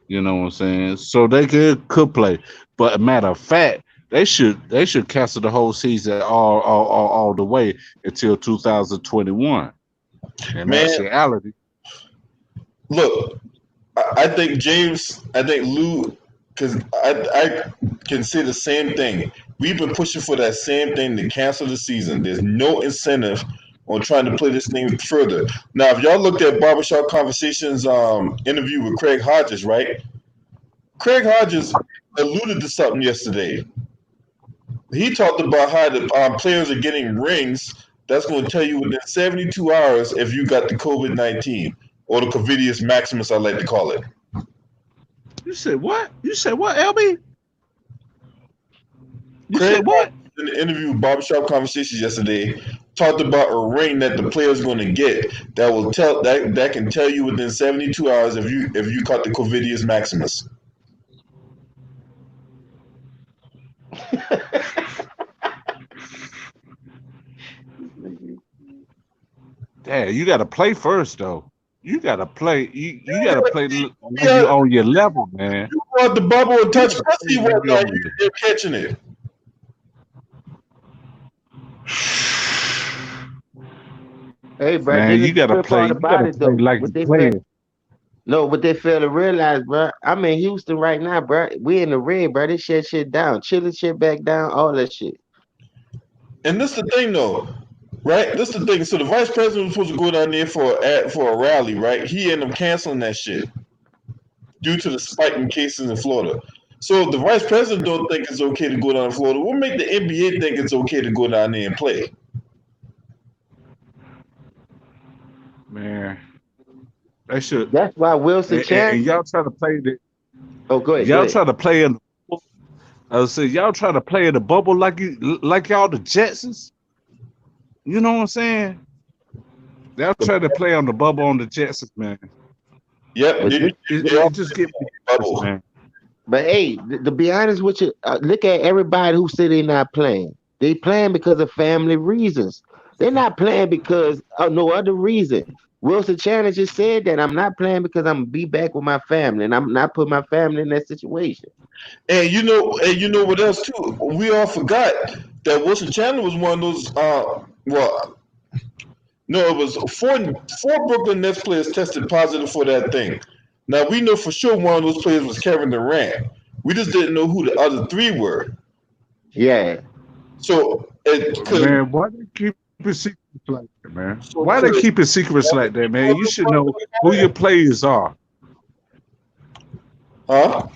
You know what I'm saying? So they could play. But a matter of fact, they should cancel the whole season all the way until 2021. In Man, actuality, look, I think I think Lou, because I can say the same thing. We've been pushing for that same thing to cancel the season. There's no incentive on trying to play this thing further. Now, if y'all looked at Barbershop Conversations interview with Craig Hodges, right? Craig Hodges alluded to something yesterday. He talked about how the players are getting rings that's going to tell you within 72 hours if you got the COVID-19 or the Covidius Maximus, I like to call it. you said what? You said what, LB? You Craig said what? in the interview with Barbershop Conversations yesterday talked about a ring that the player's going to get that will tell that can tell you within 72 hours if you caught the Covidius Maximus. Damn, you got to play first though. You got to play. You got to play when you on your level, man. You want the bubble and touch pussy, When you whatnot, on your- you're catching it. Hey, bro, Man, this you is the got to good play. part You got about to it, play though. like What you they fail, playing. no, what they fail to realize, bro. I'm in Houston right now, bro. We in the red, bro. They shut shit down, chilling shit back down, all that shit. And this the thing, though, right? This the thing. So the vice president was supposed to go down there for a rally, right? He ended up canceling that shit due to the spike in cases in Florida. So if the vice president don't think it's okay to go down to Florida, what make the NBA think it's okay to go down there and play? Man, they should. That's why Wilson And Chandler. y'all try to play the. Oh, go ahead, go Y'all ahead. try to play in. I was saying, y'all try to play in the bubble like y'all the Jetsons. You know what I'm saying? Y'all try to play on the bubble on the Jetsons, man. Yep, But this, they all It just get me depressed, bubble. man. but hey, to be honest with you, look at everybody who say they not playing. They playing because of family reasons. They're not playing because of no other reason. Wilson Chandler just said that I'm not playing because I'm gonna be back with my family, and I'm not putting my family in that situation. And you know what else too? We all forgot that Wilson Chandler was one of those. Well, no, it was four Brooklyn Nets players tested positive for that thing. Now we know for sure one of those players was Kevin Durant. We just didn't know who the other three were. Yeah, So it could. Man, why they keep it secrets like that, man? So Why they could. keep it secrets like that, man? You should know who your players are. Huh?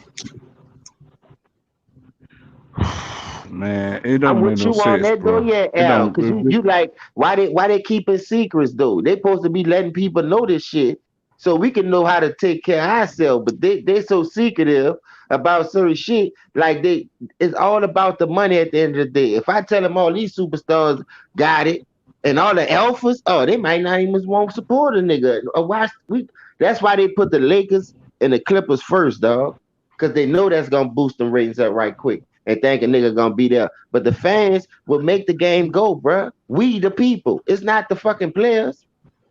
Man, it I'm don't make with no you on sense, that though, bro. yeah, It Al. don't. Cause you like why they keeping secrets though? They supposed to be letting people know this shit so we can know how to take care of ourselves. But they so secretive about certain shit. Like it's all about the money at the end of the day. If I tell them all these superstars got it and all the alphas, oh, they might not even want to support a nigga. Or why that's why they put the Lakers and the Clippers first, dog. Cause they know that's gonna boost them ratings up right quick and think a nigga gonna be there. But the fans will make the game go, bruh. We the people. It's not the fucking players.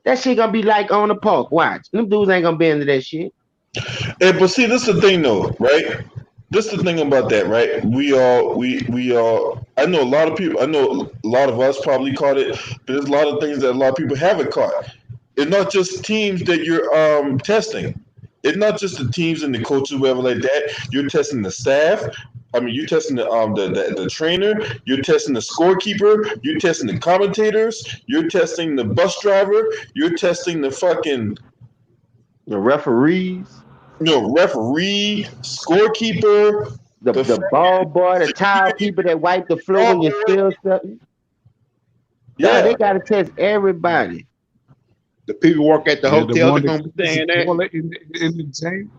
That shit gonna be like on the park. Watch. Them dudes ain't gonna be into that shit. But see, this is the thing though, right? This is the thing about that, right? We all. I know a lot of people. I know a lot of us probably caught it, but there's a lot of things that a lot of people haven't caught. It's not just teams that you're testing. It's not just the teams and the coaches, whatever like that. You're testing the staff. I mean, you're testing the trainer. You're testing the scorekeeper. You're testing the commentators. You're testing the bus driver. You're testing the fucking The referees, referee, scorekeeper, the ball boy, the tile people that wipe the floor when you spill something. Dog, yeah. they gotta test everybody. The people work at the Yeah, the hotel one they're that gonna be cleans the staying at. toilet in the tank.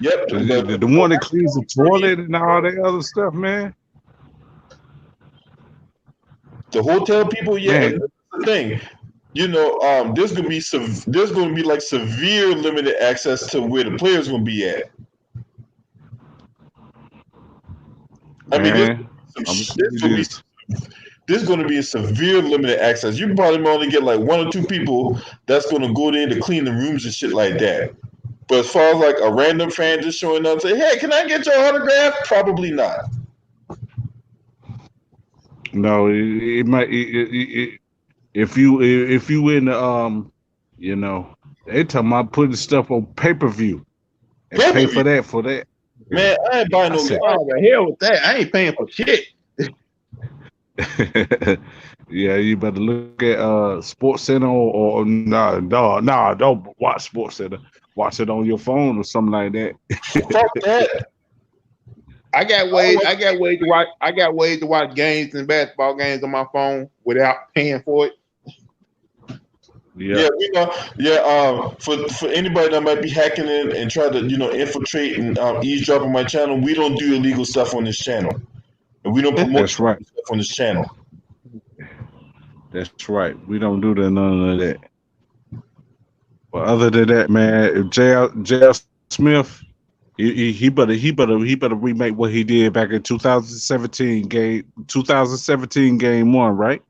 Yep, The one that cleans the toilet and all that other stuff, man. the hotel people, yeah, Man. and that's the thing. There's gonna be like severe limited access to where the players gonna be at. I mean, Man, I'm there's going to be a severe limited access. You can probably only get like one or two people that's going to go there to clean the rooms and shit like that. But as far as like a random fan just showing up and say, "Hey, can I get your autograph?" Probably not. no. It might. If you in the they talking about putting stuff on pay-per-view and pay for that. Man, I ain't buying no. Oh, the hell with that! I ain't paying for shit. Yeah, you better look at Sports Center or no, don't watch Sports Center. Watch it on your phone or something like that. Fuck that. I got ways to watch games and basketball games on my phone without paying for it. Yeah. For anybody that might be hacking in and try to infiltrate and eavesdrop on my channel, we don't do illegal stuff on this channel, and we don't promote That's right. stuff on this channel. That's right. We don't do none of that. But other than that, man, if J.R. Smith, he better remake what he did back in 2017 game 1, right?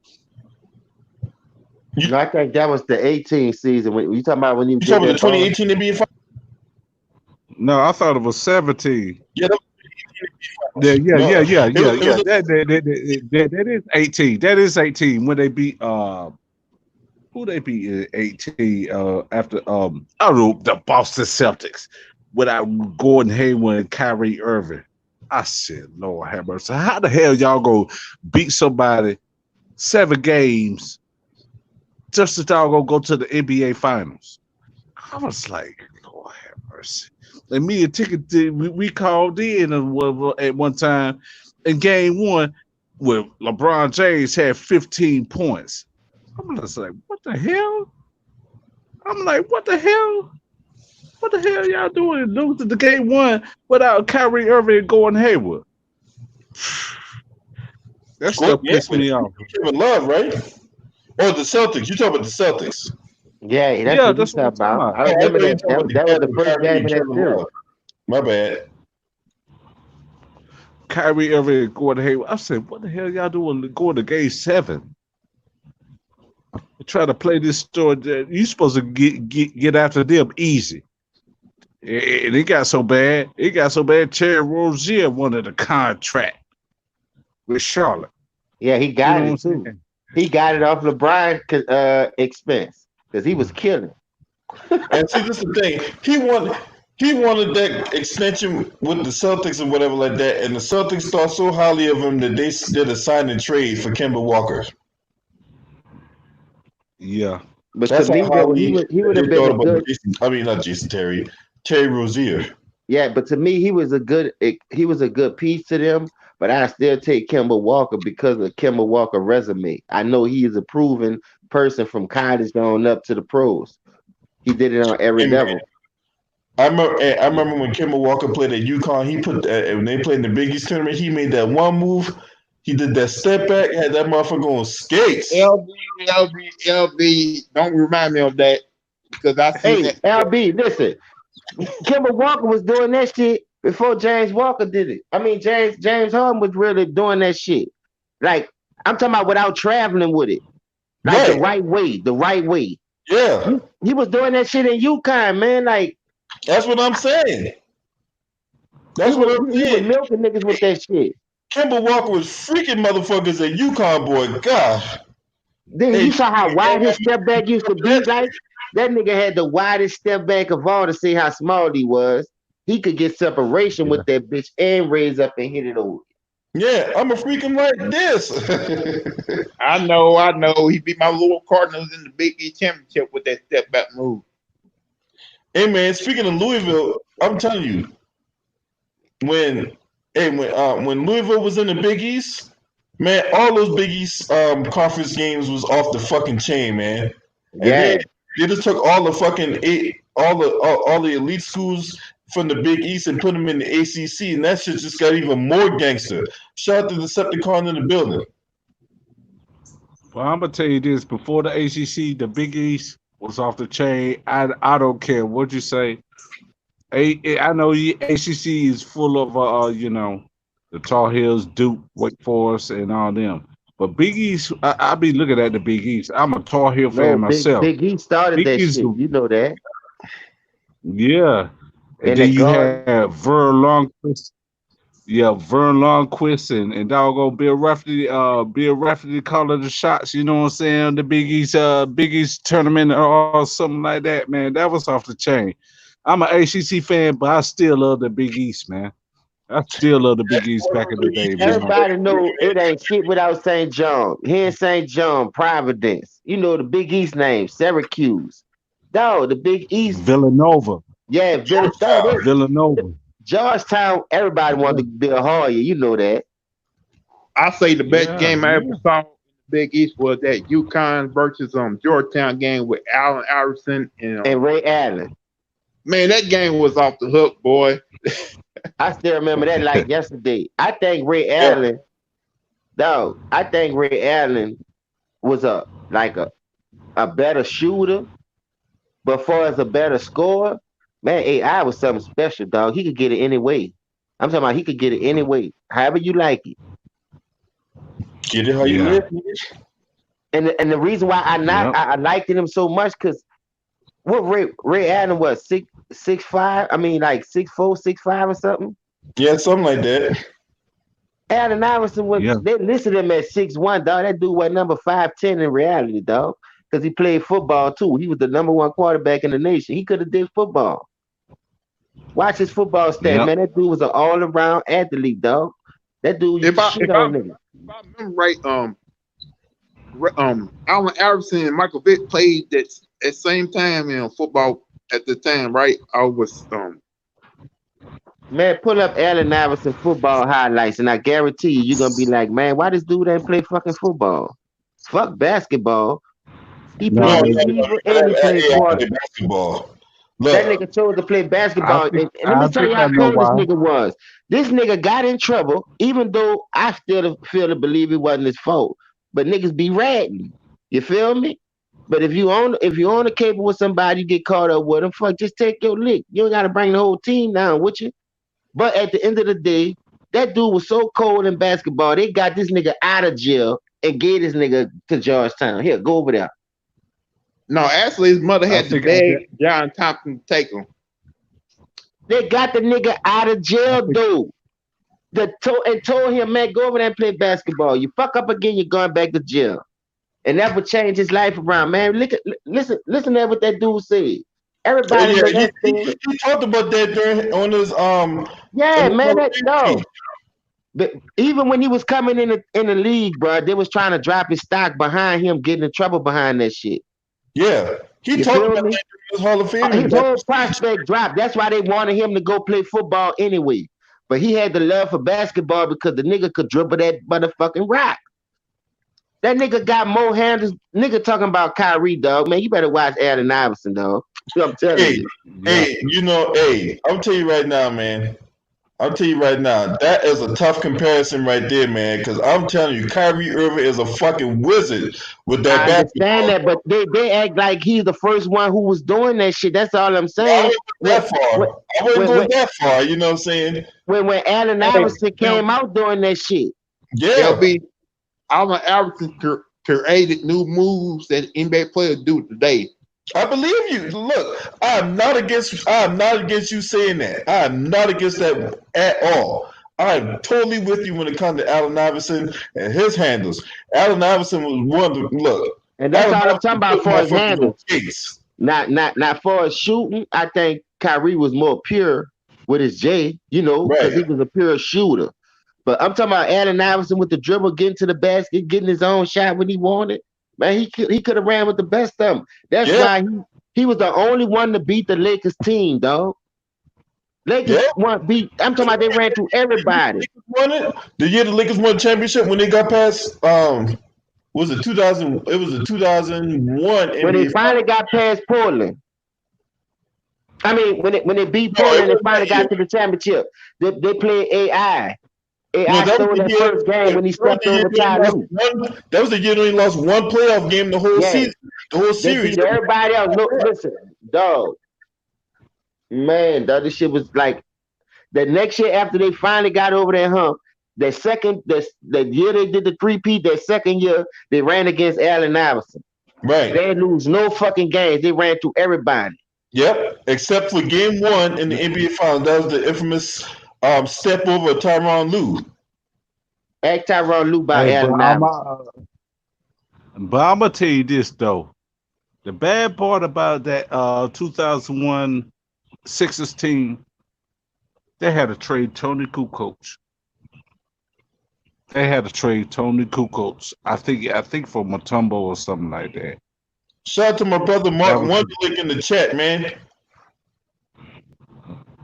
No, I think that was the 18 season. When you talking about when You talking about the 2018 NBA Finals? No, I thought it was 17. Yeah. Yeah. Was That is 18. That is 18 when they beat who they beat in 18 after the Boston Celtics without Gordon Hayward and Kyrie Irving. I said, Lord have mercy. How the hell y'all go beat somebody 7 games just to go to the NBA Finals? I was like, Lord have mercy. And me and Ticket, we called in at one time in game 1 where LeBron James had 15 points. I'm just like, what the hell? I'm like, what the hell? What the hell y'all doing? Lose to the game 1 without Kyrie Irving and Gordon Hayward. That stuff pissed me off. Kevin Love, right? Or the Celtics. You talking about the Celtics? Yeah, that's what I'm talking about. I remember that. That was the first game of that series. My bad. Kyrie Irving and Gordon Hayward. I said, what the hell y'all doing going to game 7? Try to play this story that you supposed to get after them easy. And it got so bad. Terry Rozier wanted a contract with Charlotte. Yeah, he got it too. He got it off LeBron expense because he was killing. And see, this is the thing. He wanted that extension with the Celtics and whatever like that, and the Celtics thought so highly of him that they did a sign and trade for Kemba Walker. Yeah, but that's to me, though, he would have been a good. Terry Rozier. Yeah, but to me, he was a good piece to them. But I still take Kemba Walker because of Kemba Walker resume. I know he is a proven person from college on up to the pros. He did it on every level. I remember when Kemba Walker played at UConn. He put when they played in the Big East tournament. He made that one move. He did that step back. Had that motherfucker on skates. LB. Don't remind me of that because I see that. LB, listen. Kemba Walker was doing that shit before James Walker did it. I mean, James Harden was really doing that shit. Like, I'm talking about without traveling with it. Like the right way. Yeah. He was doing that shit in UConn, man. Like, that's what I'm saying. He was milking niggas with that shit. Kemba Walker was freaking motherfuckers at UConn, boy. Gosh. Then you saw how wide his step back used to be. Like, that nigga had the widest step back of all to see how small he was. He could get separation with that bitch and raise up and hit it over. Yeah, I'm a freaking like this. I know. He beat my little Cardinals in the Big East championship with that step back move. Hey man, speaking of Louisville, I'm telling you, when Louisville was in the Big East, man, all those Big East conference games was off the fucking chain, man. And they just took all the fucking all the elite schools from the Big East and put them in the ACC, and that shit just got even more gangster. Shout out to the Decepticon in the building. Well, I'm gonna tell you this: before the ACC, the Big East was off the chain. I don't care what you say. I know ACC is full of the Tar Heels, Duke, Wake Forest, and all them. But Big East, I be looking at the Big East. I'm a Tar Heel No, fan myself. Big E started Big that East, shit. You know that. yeah. And And then the you guard, have Vern Longquist. Yeah, Vern Longquist and doggone Bill Rafferty calling the shots, you know what I'm saying? The Big East tournament or something like that, man. That was off the chain. I'm an ACC fan, but I still love the Big East, man. I still love the Big East back in the day, man. everybody know it ain't shit without St. John. Here in St. John, Providence. You know the Big East name, Syracuse. Dog, the Big East. Villanova. Yeah, Villanova. Georgetown, everybody wanted to be a Hoya. You know that. I say the best Yeah, game I yeah. ever saw in the Big East was that UConn versus Georgetown game with Allen Iverson and And Ray Allen. man, that game was off the hook, boy. I still remember that like yesterday. I think Ray Yeah. Allen, dog, I think Ray Allen was a better shooter, but far as a better scorer, man, AI was something special, dog. He could get it any way. I'm talking about he could get it any way, however you like it. Get it how you Yeah. live, nigga. And the reason why Yep. I liked him so much because what Ray Allen was 6'5", I mean like 6'4", 6'5" or something. Yeah, something like that. Allen Iverson was Yeah. they listed him at 6'1", dog. That dude was number 5'10" in reality, dog. Because he played football too. He was the number one quarterback in the nation. He could have did football. Watch his football stat, Yep. man. That dude was an all-around athlete, dog. That dude used If to I shit if on I, niggas. if I remember right, Allen Iverson and Michael Vick played at same time in football at the time, right? I was Man, pull up Allen Iverson football highlights, and I guarantee you, you're gonna be like, man, why this dude ain't play fucking football? Fuck basketball. He No, No, played no, they, no. receiver and he played AI quarter. play basketball. That Look, nigga chose to play I basketball. think And let me tell you I how know cold this why. nigga was. This nigga got in trouble, even though I still feel to believe it wasn't his fault. But niggas be ratting. You feel me? But if you own a cable with somebody, you get caught up with them, fuck, just take your lick. You don't gotta bring the whole team down with you. But at the end of the day, that dude was so cold in basketball, they got this nigga out of jail and gave this nigga to Georgetown. Here, go over there. no, actually his mother I had to think beg John Thompson to take him. They got the nigga out of jail, dude. And told him, man, go over there and play basketball. You fuck up again, you're going back to jail. And that would change his life around, man. Listen to what that dude said. Everybody yeah, know that thing. he talked about that during on his Yeah, on his man, that no. speech. But even when he was coming in the league, bro, they was trying to drop his stock behind him, getting in trouble behind that shit. Yeah, he You talked feel about me? that during his Hall of Fame. His whole prospect dropped. That's why they wanted him to go play football anyway. But he had the love for basketball because the nigga could dribble that motherfucking rock. That nigga got more handles. Nigga talking about Kyrie, dog. Man, you better watch Allen Iverson, dog. I'm telling Hey, you. Yeah. hey, I'll tell you right now, man. I'll tell you right now, that is a tough comparison right there, man. Because I'm telling you, Kyrie Irving is a fucking wizard with that I understand basketball. that, but they act like he's the first one who was doing that shit. That's all I'm I saying. wasn't going that When far. I wasn't when going that far. You know what I'm saying? when Allen Hey, Iverson came out doing that shit. Yeah. LB, Allen Iverson created new moves that NBA players do today. I believe you. Look, I'm not against you saying that. I'm not against that at all. I'm totally with you when it comes to Allen Iverson and his handles. Allen Iverson was one of the look. And that's Allen all I'm talking Iverson about put for his motherfuckers on handles. case. Not for his shooting. I think Kyrie was more pure with his J, because he Right. was a pure shooter. But I'm talking about Allen Iverson with the dribble, getting to the basket, getting his own shot when he wanted. Man, he could have ran with the best of them. That's Yeah. why he was the only one to beat the Lakers team, dog. Lakers Yeah. I'm talking about they ran through everybody. Won it. The year the Lakers won the championship when they got past was it 2000 it was a 2001 When they NBA finally got past Portland. I mean, when they beat No, it Portland and wasn't finally that year. got to the championship, they played AI. No, AI that was stole the that year. first game That when he was stepped the year over they Ty lost Lue. one. That was the year they lost one playoff game the whole Yeah, season, the whole they series. beat everybody else. Look, listen, dog, man, dog, this shit was like the next year after they finally got over that hump. The year they did the three-peat, that second year they ran against Allen Iverson. Right. They didn't lose no fucking games. They ran through everybody. Yep. Except for game one in the NBA Finals, that was the infamous step over Tyronn Lue. Act Tyronn Lue by Hey, Allen Iverson. I'm gonna tell you this though. The bad part about that 2001 Sixers team, they had to trade Tony Kukoc. They had to trade Tony Kukoc. I think for Mutombo or something like that. Shout out to my brother Mark That was Wonderlick in the chat, man.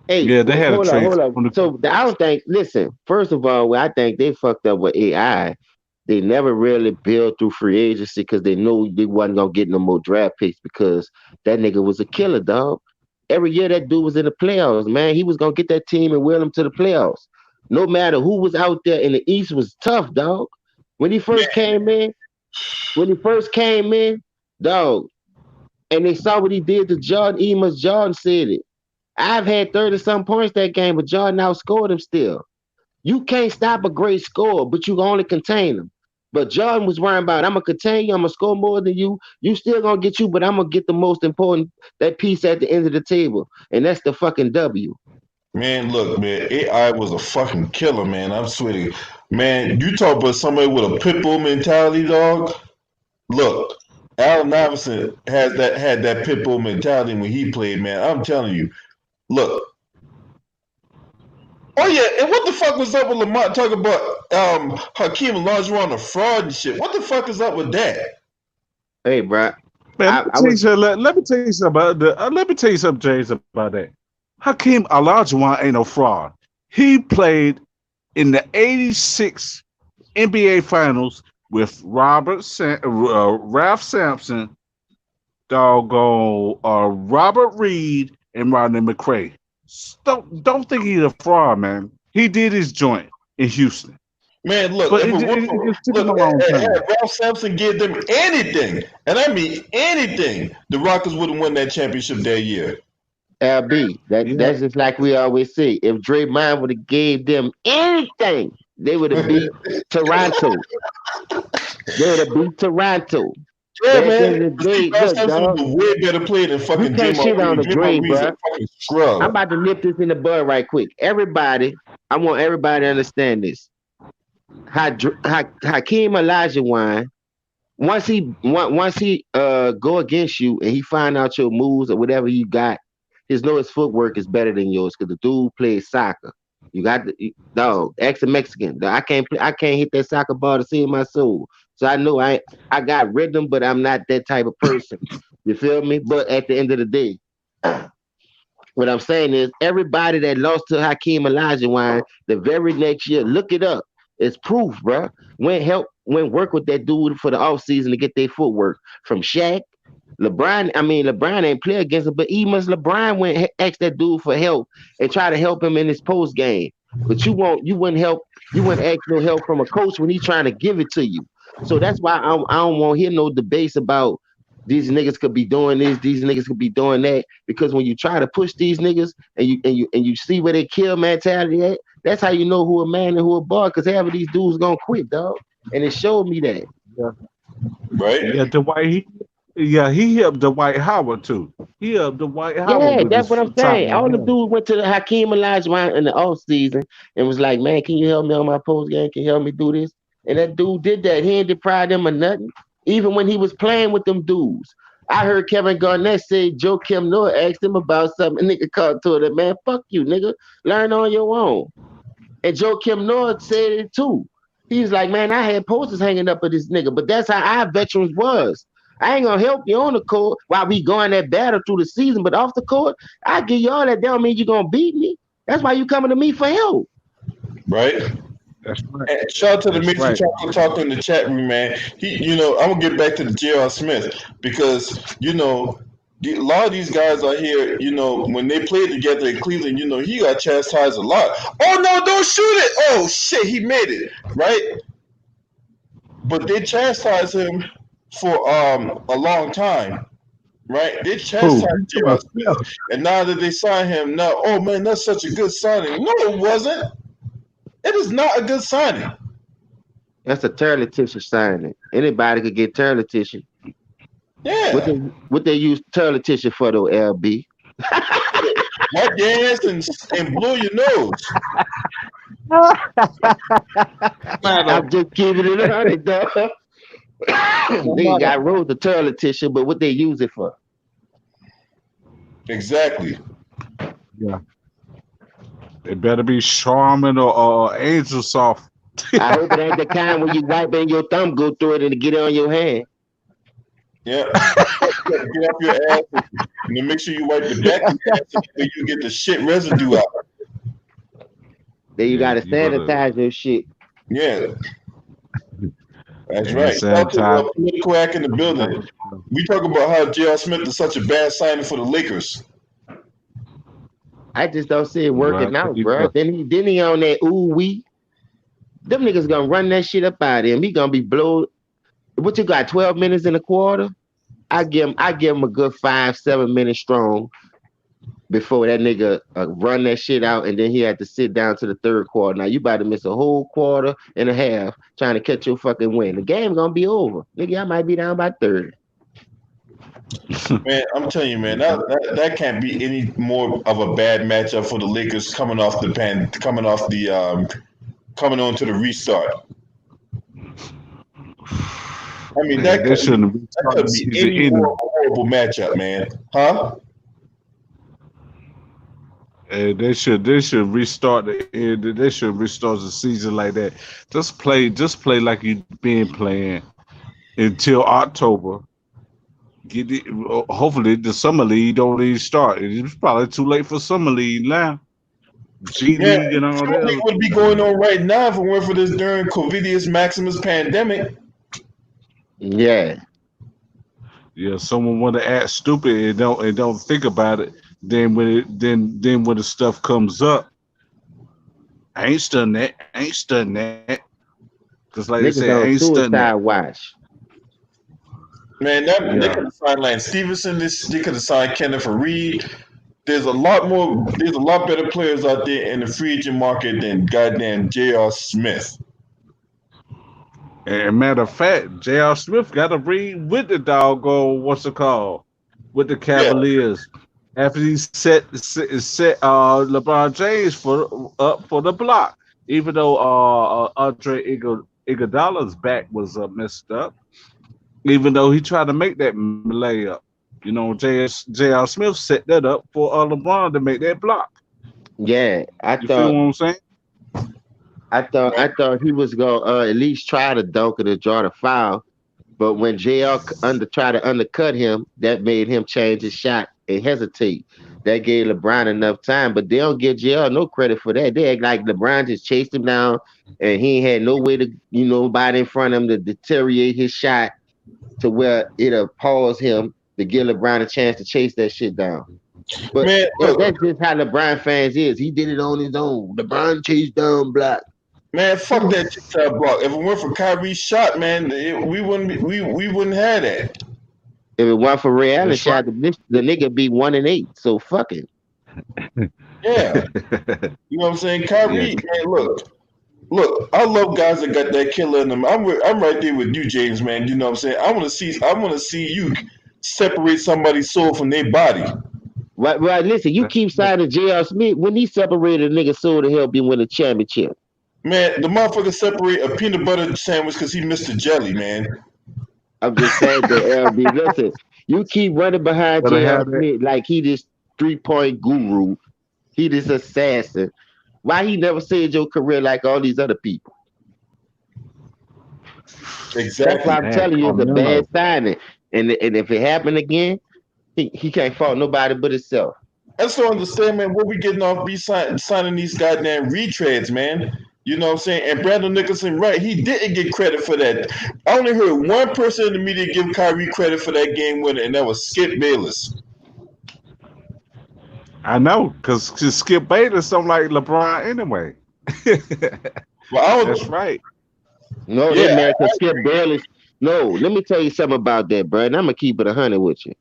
Hey, yeah. They had to hold on, trade hold on. Tony So Kukoc. I don't think. Listen, first of all, I think they fucked up with AI. They never really built through free agency because they knew they wasn't gonna get no more draft picks because that nigga was a killer, dog. Every year that dude was in the playoffs, man. He was gonna get that team and wheel them to the playoffs. No matter who was out there in the East was tough, dog. When he first came in, when he first came in, dog, and they saw what he did to Jordan Emus, Jordan said it. I've had 30 some points that game, but Jordan outscored him still. You can't stop a great score, but you can only contain him. But Jordan was worrying about, I'm gonna contain you, I'm gonna score more than you. You still gonna get you, but I'm gonna get the most important that piece at the end of the table, and that's the fucking W. Man, look, man, AI was a fucking killer, man. I'm sweating. Man, you talk about somebody with a pit bull mentality, dog. Look, Allen Iverson had that pit bull mentality when he played, man. I'm telling you. Look. Oh yeah, and what the fuck was up with Lamont talking about Hakeem Olajuwon a fraud and shit? What the fuck is up with that? Hey, bro, Man, let me I tell you was something. Let me tell you something about let me tell you something, James, about that. Hakeem Olajuwon ain't no fraud. He played in the '86 NBA Finals with Ralph Sampson, doggone Robert Reed, and Rodney McRae. Don't think he's a fraud, man. He did his joint in Houston, Man, look, but if it was it just took him a look, long had time. Ralph Sampson give them anything, and I mean anything, the Rockets would have won that championship that year. LB. Yeah, That's just like we always say. If Draymond would have gave them anything, they would have beat Toronto. They would have beat Toronto. Yeah, But at the man. end of the But see, day, Ralph look, Sampson dog, was a way better player than you fucking can't Draymond shit on Green. the Draymond grade, Green's a bro. fucking I'm scrub. about to nip this in the bud right quick. Everybody, I want everybody to understand this. Hakeem Olajuwon, once he go against you and he find out your moves or whatever you got, his footwork is better than yours because the dude plays soccer. You got the dog, ex Mexican. I can't hit that soccer ball to save my soul. So I know I got rhythm, but I'm not that type of person. You feel me? But at the end of the day, what I'm saying is everybody that lost to Hakeem Olajuwon the very next year, look it up. It's proof, bro. Went work with that dude for the offseason to get their footwork from Shaq. LeBron ain't play against him, but even LeBron went ask that dude for help and try to help him in his post game. But you wouldn't ask no help from a coach when he's trying to give it to you. So that's why I don't want to hear no debates about these niggas could be doing this, these niggas could be doing that. Because when you try to push these niggas and you see where they kill mentality at, that's how you know who a man and who a boy. Because half of these dudes gonna quit, dog. And it showed me that. yeah, Right? yeah. He helped Dwight Howard too. He helped Dwight Howard Yeah, with that's his what I'm top saying. of All the him. dudes went to the Hakeem Olajuwon in the off season and was like, "Man, can you help me on my post game? Can you help me do this?" And that dude did that. He ain't deprived them of nothing. Even when he was playing with them dudes, I heard Kevin Garnett say Joe Kim Noah asked him about something. And nigga called to it, man, fuck you, nigga. Learn on your own. And Joe Kim Noah said it too. He's like, man, I had posters hanging up of this nigga, but that's how our veterans was. I ain't gonna help you on the court while we going that battle through the season, but off the court, I give you all that. Don't mean you gonna beat me. That's why you coming to me for help. Right? That's right. And shout out to the That's Mason right. Chocolate Talk in the chat room, man. I'm gonna get back to the J.R. Smith because A lot of these guys out here, when they played together in Cleveland, he got chastised a lot. Oh no, don't shoot it! Oh shit, he made it, right? But they chastised him for a long time, right? They Who? chastised J.R. Smith, and now that they signed him, now, oh man, that's such a good signing. No, it wasn't. It is not a good signing. That's a toilet tissue signing. Anybody could get toilet tissue. Yeah. What they use toilet tissue for though, LB? Wipe your ass and blow your nose. I'm just keeping it honest, dog. They got rolls of toilet tissue, but what they use it for? Exactly. Yeah. It better be Charmin or Angel Soft. I hope it ain't the kind when you wipe and your thumb go through it and it get on your hand. Yeah. Get off your ass and then make sure you wipe the back of your ass so you get the shit residue out. Then you gotta sanitize your shit. Yeah. That's right. Political act in the building. We talk about how J.R. Smith is such a bad signing for the Lakers. I just don't see it working out, bro. Then he on that ooh wee. Them niggas gonna run that shit up out of him. He gonna be blowed. What you got? 12 minutes in a quarter. I give him a good 5-7 minutes strong before that nigga run that shit out, and then he had to sit down to the third quarter. Now you about to miss a whole quarter and a half trying to catch your fucking win. The game gonna be over, nigga. I might be down by 30. Man, I'm telling you, man, that can't be any more of a bad matchup for the Lakers coming on to the restart. I mean, that could be any more horrible matchup, man. Huh? They should restart they should restart the season like that. Just play like you've been playing until October. Hopefully the summer league don't even start. It's probably too late for summer league now. G League and all that. League would be going on right now if it weren't for this during Covidius Maximus pandemic. Yeah. Yeah, someone want to act stupid and don't think about it. Then when the stuff comes up, I ain't studying that. Because like they say, I ain't studying that. Watch. Man, they could have signed Lance Stevenson. They could have signed Kenneth Reed. There's a lot better players out there in the free agent market than goddamn J.R. Smith. And matter of fact, J.R. Smith got to read with the doggone with the Cavaliers after he set LeBron James up for the block, even though Andre Iguodala's back was messed up. Even though he tried to make that layup, J.R. Smith set that up for LeBron to make that block. Yeah, you feel what I'm saying? I thought he was gonna at least try to dunk it or draw the foul, but when JR tried to undercut him, that made him change his shot and hesitate. That gave LeBron enough time, but they don't give JR no credit for that. They act like LeBron just chased him down and he had no way to, nobody in front of him to deteriorate his shot to where it'll pause him to give LeBron a chance to chase that shit down. But man, that's just how LeBron fans is. He did it on his own. LeBron chased down block. Man, fuck that TikTok block. If it weren't for Kyrie's shot, man, we wouldn't have that. If it weren't for Ray Allen's shot, the nigga be 1-8. So fuck it. Yeah. You know what I'm saying? Kyrie, man, look, I love guys that got that killer in them. I'm right there with you, James, man. You know what I'm saying? I want to see you separate somebody's soul from their body. Right, listen, you keep signing J.R. Smith. When he separated a nigga's soul to help him win a championship. Man, the motherfucker separate a peanut butter sandwich because he missed the jelly, man. I'm just saying that, LB. Listen, you keep running behind J.R. Smith like he this 3-point guru. He this assassin. Why he never saved your career like all these other people? Exactly. That's why I'm telling you, it's a bad signing. And if it happened again, he can't fault nobody but himself. I just don't understand, man, what we getting off signing these goddamn retreads, man. You know what I'm saying? And Brandon Nicholson, right, he didn't get credit for that. I only heard one person in the media give Kyrie credit for that game winner, and that was Skip Bayless. I know, because Skip Bayless don't like LeBron anyway. Well, I That's don't. right. No, that Yeah, man can Skip Bayless. No, let me tell you something about that, bro. And I'm gonna keep it 100 with you.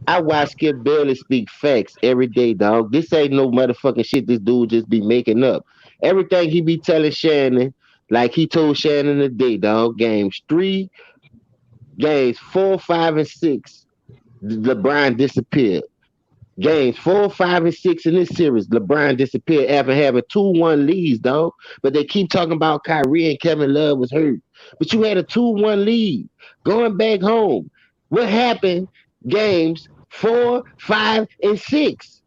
I watch Skip Bayless speak facts every day, dog. This ain't no motherfucking shit this dude just be making up. Everything he be telling Shannon, like he told Shannon today, dog. Games 4, 5, and 6, LeBron disappeared. Games 4, 5, and 6 in this series, LeBron disappeared after having 2-1 leads, dog. But they keep talking about Kyrie and Kevin Love was hurt. But you had a 2-1 lead going back home. What happened? Games 4, 5, and 6.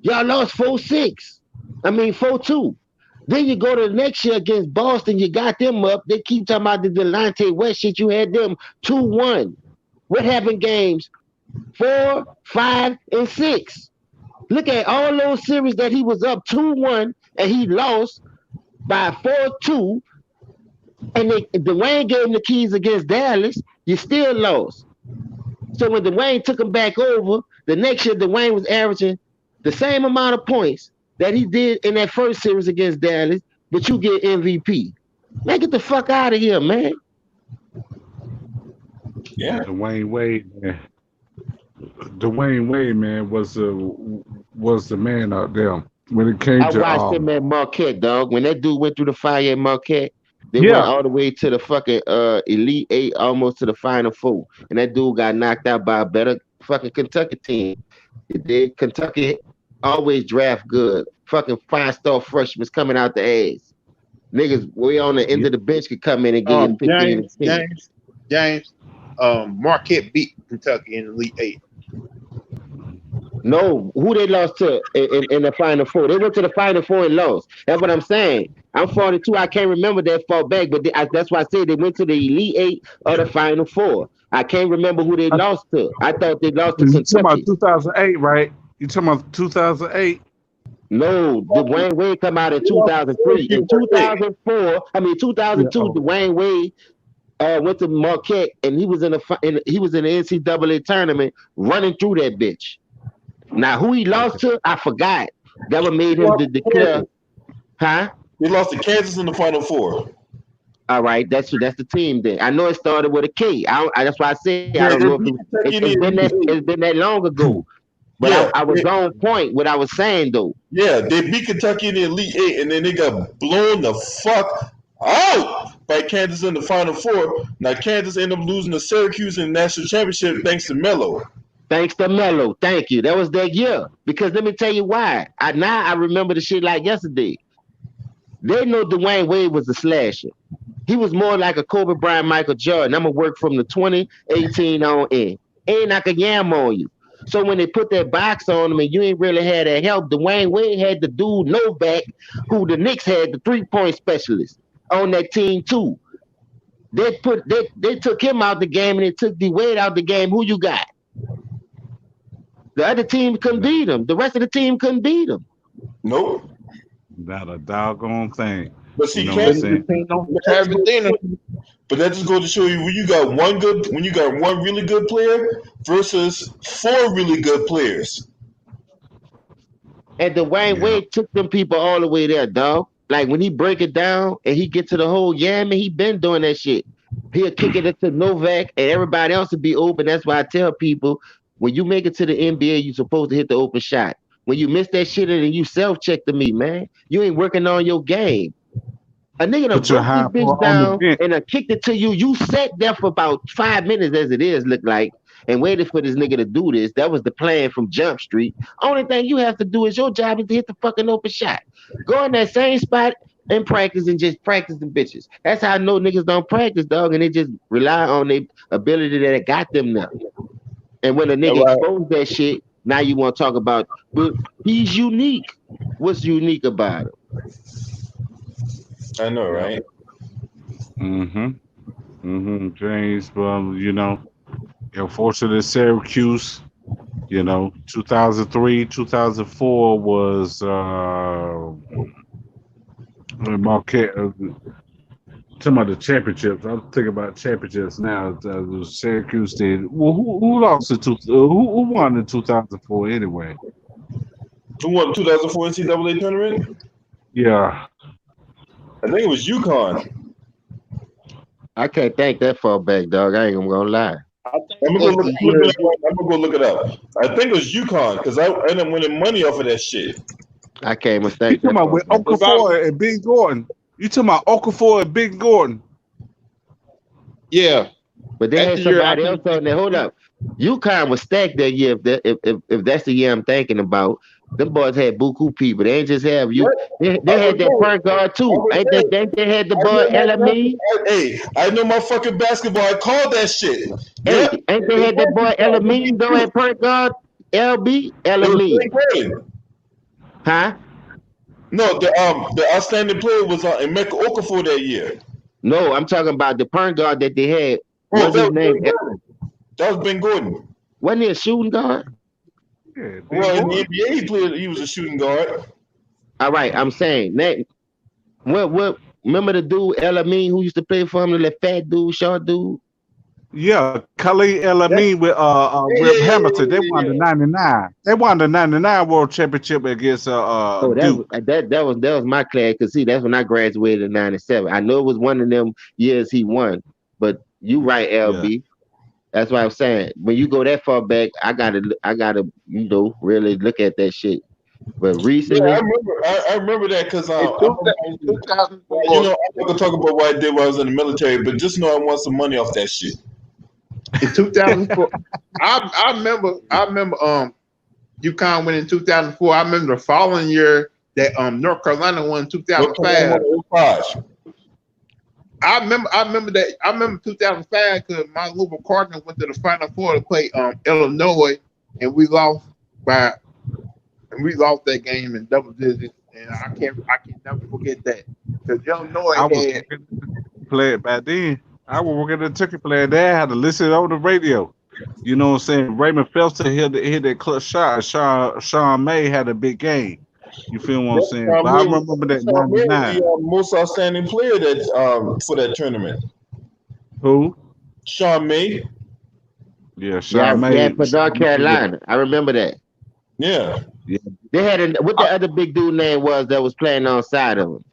Y'all lost 4-6. I mean 4-2. Then you go to the next year against Boston, you got them up. They keep talking about the Delonte West shit. You had them 2-1. What happened games 4, 5, and 6? Look at all those series that he was up 2-1 and he lost by 4-2. And Dwayne gave him the keys against Dallas. You still lost. So when Dwayne took him back over, the next year Dwayne was averaging the same amount of points that he did in that first series against Dallas, but you get MVP. Man, get the fuck out of here, man. yeah. Dwayne Wade, man. Dwayne Wade, man, was the man out there when it came I to watched him at Marquette, dog. When that dude went through the fire at Marquette, they went yeah. all the way to the fucking Elite Eight, almost to the Final Four. And that dude got knocked out by a better fucking Kentucky team. It did. Kentucky always draft good. Fucking 5-star freshmen coming out the ass. Niggas way on the end of the bench could come in and give you 15 and 10. James, Marquette beat Kentucky in the Elite Eight. No, who they lost to in the Final Four? They went to the Final Four and lost. That's what I'm saying. I'm 42. I can't remember that far back, but that's why I said they went to the Elite Eight or the Final Four. I can't remember who they lost to. I thought they lost to You talking about Kentucky. 2008, right? You talking about 2008? No, Dwayne Wade come out in 2003. In 2004, I mean 2002, Yeah. Dwayne Wade went to Marquette and he was in the NCAA tournament running through that bitch. Now, who he lost to, I forgot. That what made him declare, huh? They lost to Kansas in the Final Four. All right, that's the team then. I know it started with a K. That's why I say I don't know if it's been that long ago. But Yeah, I was on point what I was saying though. Yeah, they beat Kentucky in the Elite Eight, and then they got blown the fuck out by Kansas in the Final Four. Now Kansas ended up losing to Syracuse in the national championship thanks to Melo. Thanks to Melo. Thank you. That was that year. Because let me tell you why. I remember the shit like yesterday. They know Dwayne Wade was a slasher. He was more like a Kobe Bryant, Michael Jordan. I'm gonna work from the 2018 on in. Ain't I can yam on you. So when they put that box on him and you ain't really had that help, Dwayne Wade had the dude Novak, who the Knicks had the 3-point specialist on that team too. They took him out the game and they took D Wade out the game. Who you got? The other team couldn't beat him. The rest of the team couldn't beat him. Nope. Not a doggone thing. But see, You know what I'm saying? But that just goes to show you when you got one really good player versus 4 really good players. And Dwayne Wade took them people all the way there, dog. Like when he break it down and he get to the whole man, he been doing that shit. He'll kick it into Novak and everybody else will be open. That's why I tell people, when you make it to the NBA, you're supposed to hit the open shot. When you miss that shit and you self-check to me, man, you ain't working on your game. A nigga done broke this bitch down and kicked it to you. You sat there for about 5 minutes as it is, look like, and waited for this nigga to do this. That was the plan from Jump Street. Only thing you have to do is your job is to hit the fucking open shot. Go in that same spot and practice and just practice the bitches. That's how I know niggas don't practice, dog, and they just rely on their ability that got them now. And when a nigga exposed that shit, now you want to talk about, but he's unique. What's unique about him? I know, right? James, unfortunately, Syracuse, 2003, 2004 was Marquette. Talking about the championships. I'm thinking about championships now. Syracuse did. Well, who lost who won in 2004 anyway? Who won the 2004 NCAA tournament? Yeah. I think it was UConn. I can't think that far back, dog. I ain't gonna lie. I think I'm that's gonna the year. go look it up. I think it was UConn because I ended up winning money off of that shit. I can't You mistake talking that about far with back. Okafor and Big Gordon? You talking about Okafor and Big Gordon? Yeah, But they that's had the year. somebody else on there. Hold up. UConn was stacked that year. If that's the year I'm thinking about, them boys had buku people. They ain't just have you. They had that point guard too. Ain't they had the boy LME? Hey, I know my fucking basketball. I called that shit. Hey, Yep. ain't they had that boy LME though at point guard? LB? It was LME. Big Gordon. Huh? No, the outstanding player was Emeka Okafor that year. No, I'm talking about the point guard that they had. Oh, What's his name? That was Ben Gordon. Wasn't he a shooting guard? Yeah, Big Well, in Gordon. the NBA, he was a shooting guard. All right, I'm saying that. What? Remember the dude LME who used to play for him, the little fat dude, short dude? Yeah, Khalid El Amin with Rip Hamilton. They won the '99. They won the '99 World Championship against Oh, Duke. that was my class. Cause see, that's when I graduated in '97. I know it was one of them years he won, but you right, LB. That's what I'm saying. When you go that far back, I gotta really look at that shit. But recently, Yeah, I remember that because In you 2004, know, I'm not gonna talk about what I did while I was in the military, but just know I won some money off that shit. in 2004, I remember UConn went in 2004. I remember the following year that North Carolina won 2005. I remember that. I remember 2005 because my Louisville Cardinals went to the Final Four to play Illinois, and we lost that game in double digits. And I can never forget that because Illinois I was had playing back then. I was working at the ticket player. They had to listen on the radio. You know what I'm saying? Raymond Felton hit that clutch shot. Sean May had a big game. You feel what I'm saying? But I remember that '99. The most outstanding player that for that tournament. Who? Sean May. Yeah, Sean May. Yeah, for North Carolina. I remember that. Yeah. They had what the other big dude name was that was playing on side of him.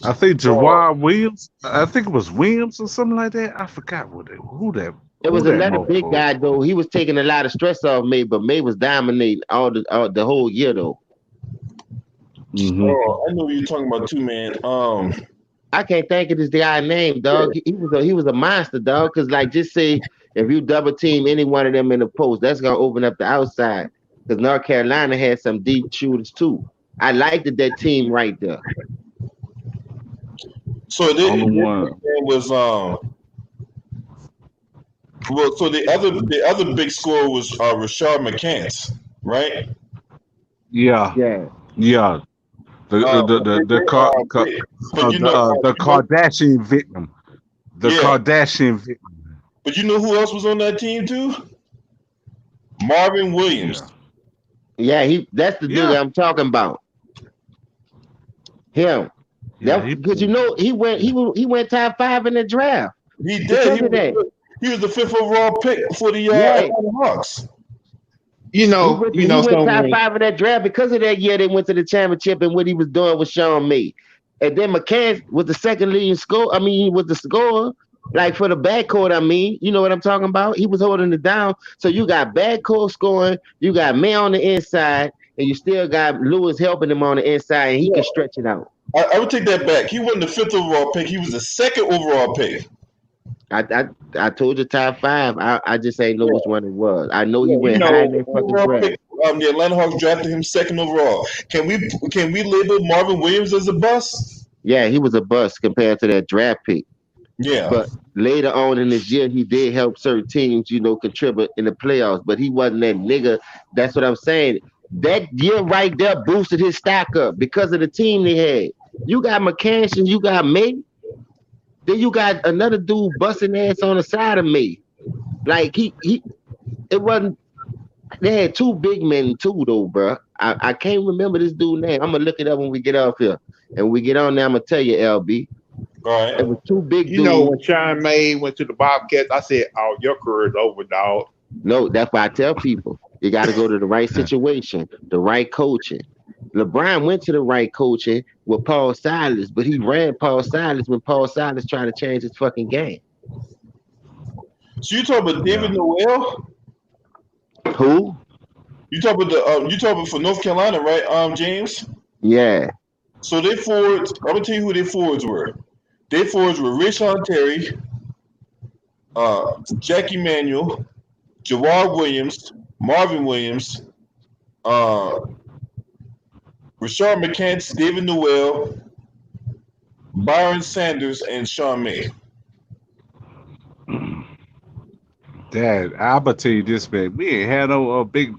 I think Gerard Williams. I think it was Williams or something like that. I forgot who that. It was another big guy though. He was taking a lot of stress off May, but May was dominating all the whole year though. Mm-hmm. Oh, I know what you're talking about too, man. I can't think of this guy's name, dog. He was a monster, dog. Cause like just say if you double team any one of them in the post, that's gonna open up the outside. Because North Carolina had some deep shooters too. I liked that team right there. So was well, so the other big scorer was Rashard McCants, right? Yeah. The Kardashian victim. Kardashian victim. But you know who else was on that team too? Marvin Williams. Yeah, that's the dude that I'm talking about. Him. Because he went top 5 in the draft. He did. He was the 5th overall pick for the Atlanta Hawks. He went top 5 in that draft. Because of that year, they went to the championship, and what he was doing with Sean May. And then McCann was the second leading scorer. I mean, he was the scorer. Like for the backcourt, I mean, you know what I'm talking about? He was holding it down. So you got backcourt scoring, you got May on the inside, and you still got Lewis helping him on the inside, and he can stretch it out. I would take that back. He wasn't the 5th overall pick. He was the 2nd overall pick. I told you top 5. I just ain't know which one it was. I know he went high in that fucking draft. The Atlanta Hawks drafted him 2nd overall. Can we label Marvin Williams as a bust? Yeah, he was a bust compared to that draft pick. Yeah. But later on in this year, he did help certain teams, contribute in the playoffs. But he wasn't that nigga. That's what I'm saying. That year right there boosted his stock up because of the team they had. You got McCann, you got May. Then you got another dude busting ass on the side of me. Like it wasn't. They had 2 big men too, though, bro. I can't remember this dude's name. I'm gonna look it up when we get off here, and when we get on there, I'm gonna tell you, LB. All right. It was 2 big dudes. You know, when Sean May went to the Bobcats, I said, "Oh, your career's over, dog." No, that's why I tell people. You got to go to the right situation, the right coaching. LeBron went to the right coaching with Paul Silas, but he ran Paul Silas when Paul Silas tried to change his fucking game. So you talk about David Noel? Who? You talk about you talk about for North Carolina, right? James. Yeah. So their forwards. I'm gonna tell you who their forwards were. Their forwards were Rashawn Terry, Jackie Manuel, Jawad Williams, Marvin Williams, Rashard McCants, David Noel, Byron Sanders, and Sean May. Dad, I'll tell you this, man. We ain't had no big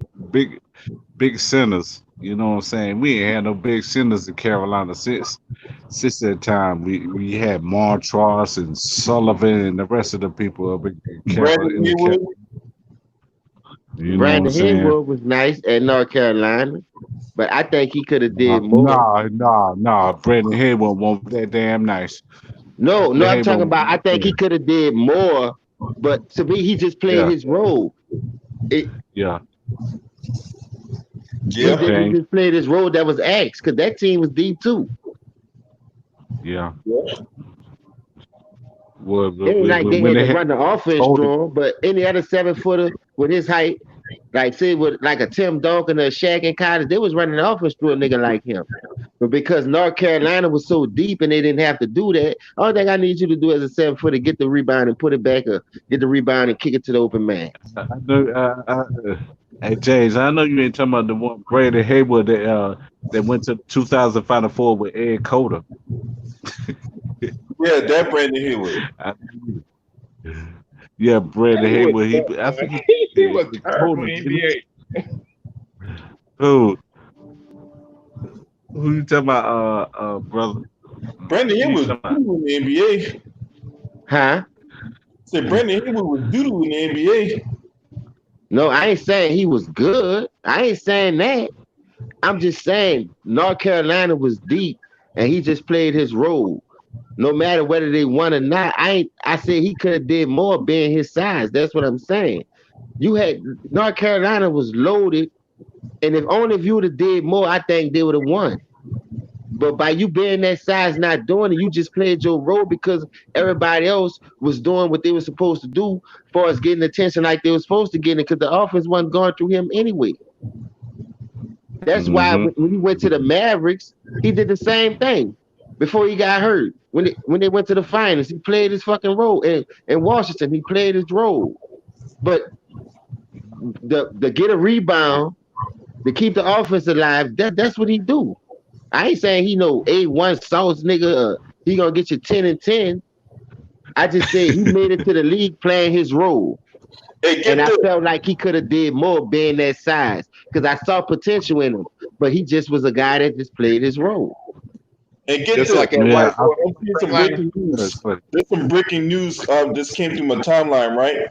centers. You know what I'm saying? We ain't had no big centers in Carolina since that time. We had Montross and Sullivan and the rest of the people up in Carolina. You know Brandon what I'm saying? Haywood was nice at North Carolina, but I think he could have did more. Nah. Brandon Haywood won't be that damn nice. No, I'm talking about. I think he could have did more, but to me, he just played his role. He just played his role that was asked because that team was deep too. Yeah. Well, it ain't like they had to run the offense strong, but any other 7-footer with his height, like say with like a Tim Duncan or Shaq and Cottage, they was running the offense through a nigga like him. But because North Carolina was so deep and they didn't have to do that, all thing I need you to do as a 7-footer, get the rebound and put it back, or get the rebound and kick it to the open man. Hey James, I know you ain't talking about the one Brandon Haywood that went to 2000 Final Four with Ed Coder. Yeah, that Brandon Haywood. Yeah, Brandon Haywood. I think he was terrible in NBA. Who you talking about, brother? Brandon Haywood was doo in the NBA. Huh? Said Brandon Haywood was doo in the NBA. No, I ain't saying he was good. I ain't saying that. I'm just saying North Carolina was deep and he just played his role. No matter whether they won or not, I said he could have did more being his size. That's what I'm saying. You had North Carolina was loaded, and if you would have did more, I think they would have won. But by you being that size, not doing it, you just played your role because everybody else was doing what they were supposed to do as far as getting attention like they were supposed to get it because the offense wasn't going through him anyway. That's why when he went to the Mavericks, he did the same thing before he got hurt. When they went to the finals, he played his fucking role. In Washington, he played his role. But the get a rebound, to keep the offense alive, that's what he do. I ain't saying he no A1 sauce nigga. He gonna get you 10 and 10. I just said he made it to the league playing his role. And I felt like he could have did more being that size because I saw potential in him. But he just was a guy that just played his role. And get this, like there's some breaking news. This came through my timeline, right?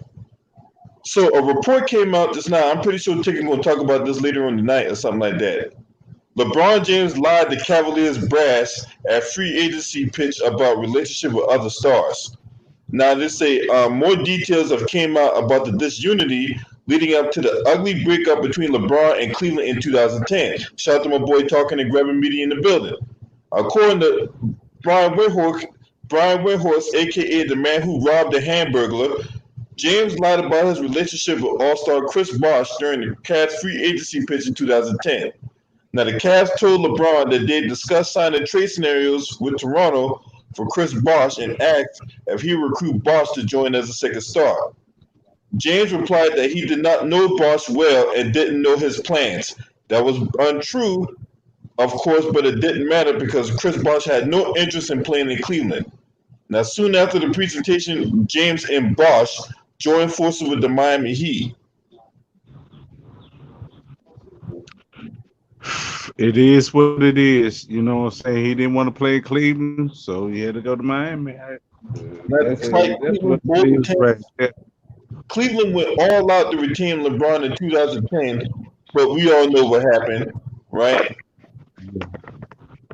So a report came out just now. I'm pretty sure Ticket will talk about this later on tonight or something like that. LeBron James lied to Cavaliers brass at free agency pitch about relationship with other stars. Now they say more details have came out about the disunity leading up to the ugly breakup between LeBron and Cleveland in 2010. Shout out to my boy talking and grabbing media in the building. According to Brian Windhorst, aka the man who robbed the Hamburglar, James lied about his relationship with All-Star Chris Bosh during the Cavs free agency pitch in 2010. Now the Cavs told LeBron that they discussed signing trade scenarios with Toronto for Chris Bosh and asked if he would recruit Bosh to join as a second star. James replied that he did not know Bosh well and didn't know his plans. That was untrue, of course, but it didn't matter because Chris Bosh had no interest in playing in Cleveland. Now, soon after the presentation, James and Bosh joined forces with the Miami Heat. It is what it is. You know what I'm saying? He didn't want to play Cleveland, so he had to go to Miami. Cleveland went all out to retain LeBron in 2010, but we all know what happened, right?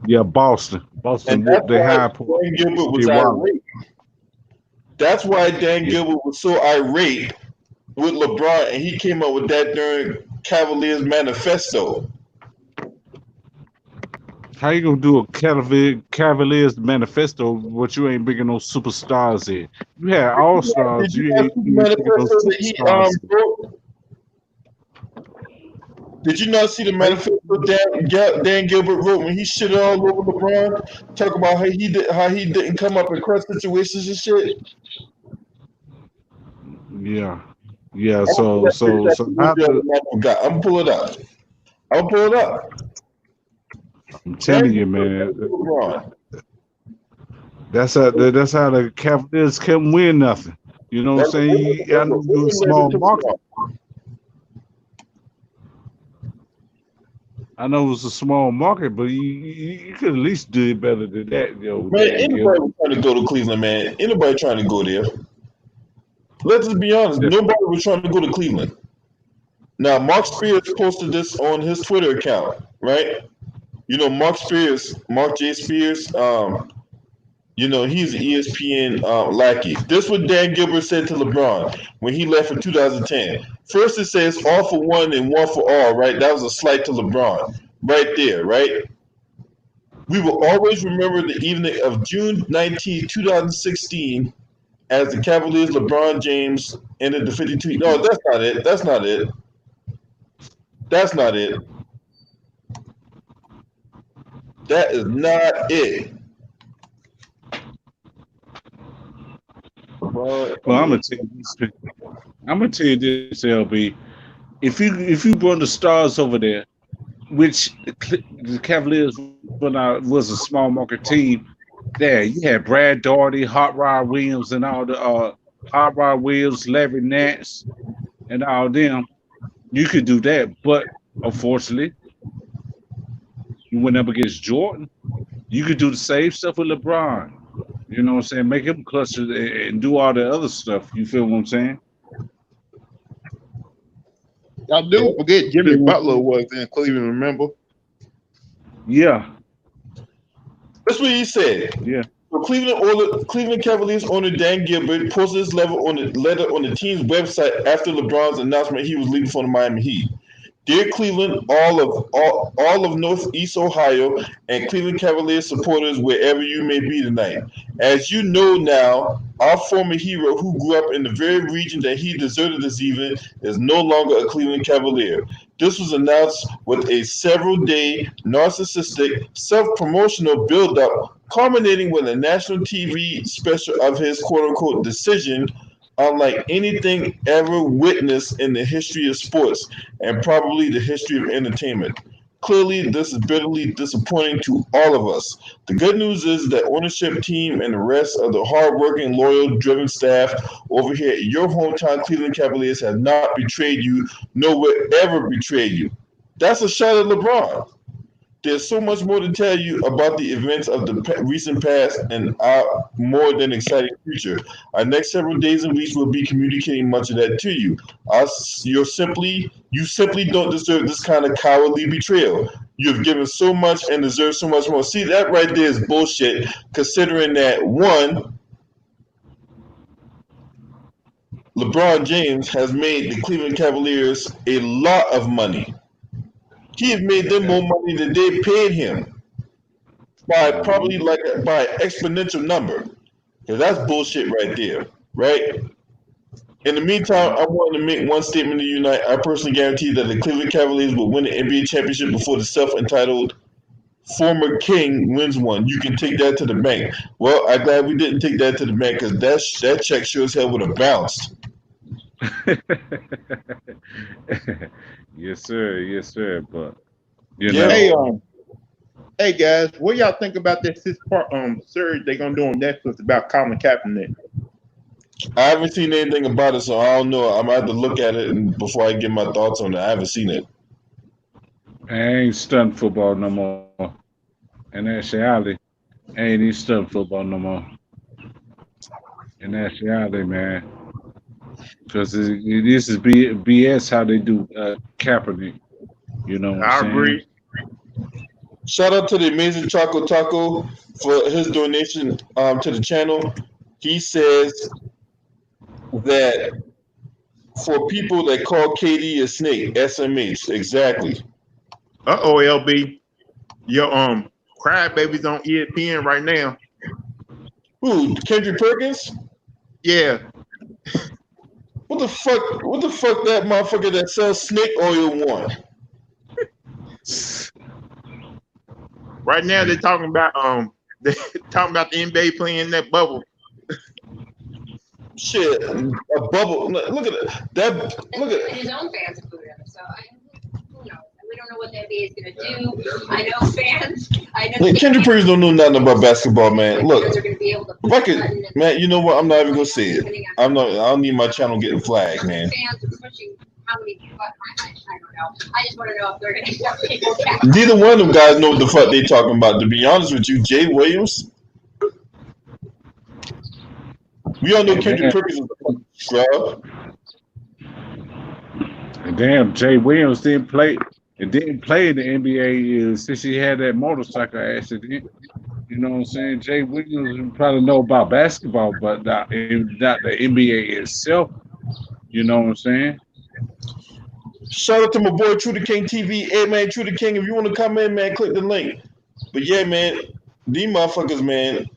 Yeah, Boston whooped the high point. Dan Gilbert was irate. That's why Dan Gilbert was so irate with LeBron, and he came up with that during Cavaliers manifesto. How you gonna do a Cavaliers manifesto, but you ain't bringing no superstars in? You had all stars. Did you You not ain't, see the you ain't bringing no manifesto that he superstars in. wrote? Did you not see the manifesto Dan Gilbert wrote when he shit all over LeBron? Talk about how he didn't come up in crunch situations and shit. Yeah, yeah. I'm gonna pull So how the? I'm gonna pull it up. I'm gonna pull it up. I'm Dan telling you, Gilbert, man. LeBron. That's how the Cavaliers can win nothing. You know what I'm saying? I know you're a small market. I know it was a small market, but you could at least do it better than that, yo. Man, Dan anybody Gilbert. was trying to go to Cleveland, man. Anybody trying to go there. Let's just be honest. Yeah. Nobody was trying to go to Cleveland. Now, Mark Spears posted this on his Twitter account, right? You know, Mark J. Spears, he's an ESPN lackey. This what Dan Gilbert said to LeBron when he left in 2010. First, it says all for one and one for all, right? That was a slight to LeBron, right there, right? We will always remember the evening of June 19, 2016, as the Cavaliers' LeBron James ended the 52. No, that's not it. That's not it. That's not it. That is not it. Well, I'm gonna tell you this. I'm gonna tell you this, LB. If you brought the stars over there, which the Cavaliers was a small market team, there you had Brad Daugherty, Hot Rod Williams, and all the Hot Rod Williams, Larry Nance, and all them. You could do that, but unfortunately, you went up against Jordan. You could do the same stuff with LeBron. You know what I'm saying? Make him clutch it and do all the other stuff. You feel what I'm saying? Y'all do forget Jimmy Butler was in Cleveland, remember? Yeah. That's what he said. Yeah. So Cleveland Cavaliers owner Dan Gilbert posted his letter on the team's website after LeBron's announcement he was leaving for the Miami Heat. Dear Cleveland, all of Northeast Ohio, and Cleveland Cavaliers supporters wherever you may be tonight. As you know now, our former hero who grew up in the very region that he deserted this evening is no longer a Cleveland Cavalier. This was announced with a several-day narcissistic, self-promotional build-up, culminating with a national TV special of his quote-unquote decision unlike anything ever witnessed in the history of sports and probably the history of entertainment. Clearly, this is bitterly disappointing to all of us. The good news is that ownership team and the rest of the hardworking, loyal, driven staff over here at your hometown Cleveland Cavaliers have not betrayed you, nor will ever betray you. That's a shot at LeBron. There's so much more to tell you about the events of the recent past and our more than exciting future. Our next several days and weeks will be communicating much of that to you. You simply don't deserve this kind of cowardly betrayal. You've given so much and deserve so much more. See, that right there is bullshit, considering that one, LeBron James has made the Cleveland Cavaliers a lot of money. He has made them more money than they paid him by probably by an exponential number. Because that's bullshit right there, right? In the meantime, I want to make one statement to unite. I personally guarantee that the Cleveland Cavaliers will win the NBA championship before the self-entitled former king wins one. You can take that to the bank. Well, I'm glad we didn't take that to the bank because that check sure as hell would have bounced. Yes, sir. Yes, sir. But Hey guys, what y'all think about that 6-part series they're gonna do on Netflix about Colin Kaepernick? I haven't seen anything about it, so I don't know. I'm gonna have to look at it before I give my thoughts on it. I haven't seen it. I ain't studying football no more. In actuality, I ain't even studying football no more. In actuality, man. Because this is BS how they do Kaepernick. You know what I'm saying? Agree. Shout out to the amazing Choco Taco for his donation to the channel. He says that for people that call KD a snake. SMH, exactly. LB, your crybabies on ESPN right now. Who? Kendrick Perkins? Yeah, What the fuck? What the fuck? That motherfucker that sells snake oil want? right now they're talking about they talking about the NBA playing that bubble. Shit, a bubble. Look at it. That. Look at his own fans included him. So who knows? We don't know what the NBA is going to do. I know fans. I know Kendrick Perkins don't know nothing about basketball, man. Look, fans are going to be able to if I could, man, you know what? I'm not even gonna say it. I'm not. I don't need my channel getting flagged, man. fans are pushing how many? I don't know. I just want to know if they're going to have people. Neither one of them guys know what the fuck they talking about. To be honest with you, Jay Williams. We all know Kendrick Perkins is a fucking scrub. And damn, Jay Williams didn't play. It didn't play in the NBA since he had that motorcycle accident. You know what I'm saying? Jay Williams probably know about basketball, but not the NBA itself. You know what I'm saying? Shout out to my boy True the King TV. Hey man, True the King, if you want to come in, man, click the link. But yeah, man, these motherfuckers, man,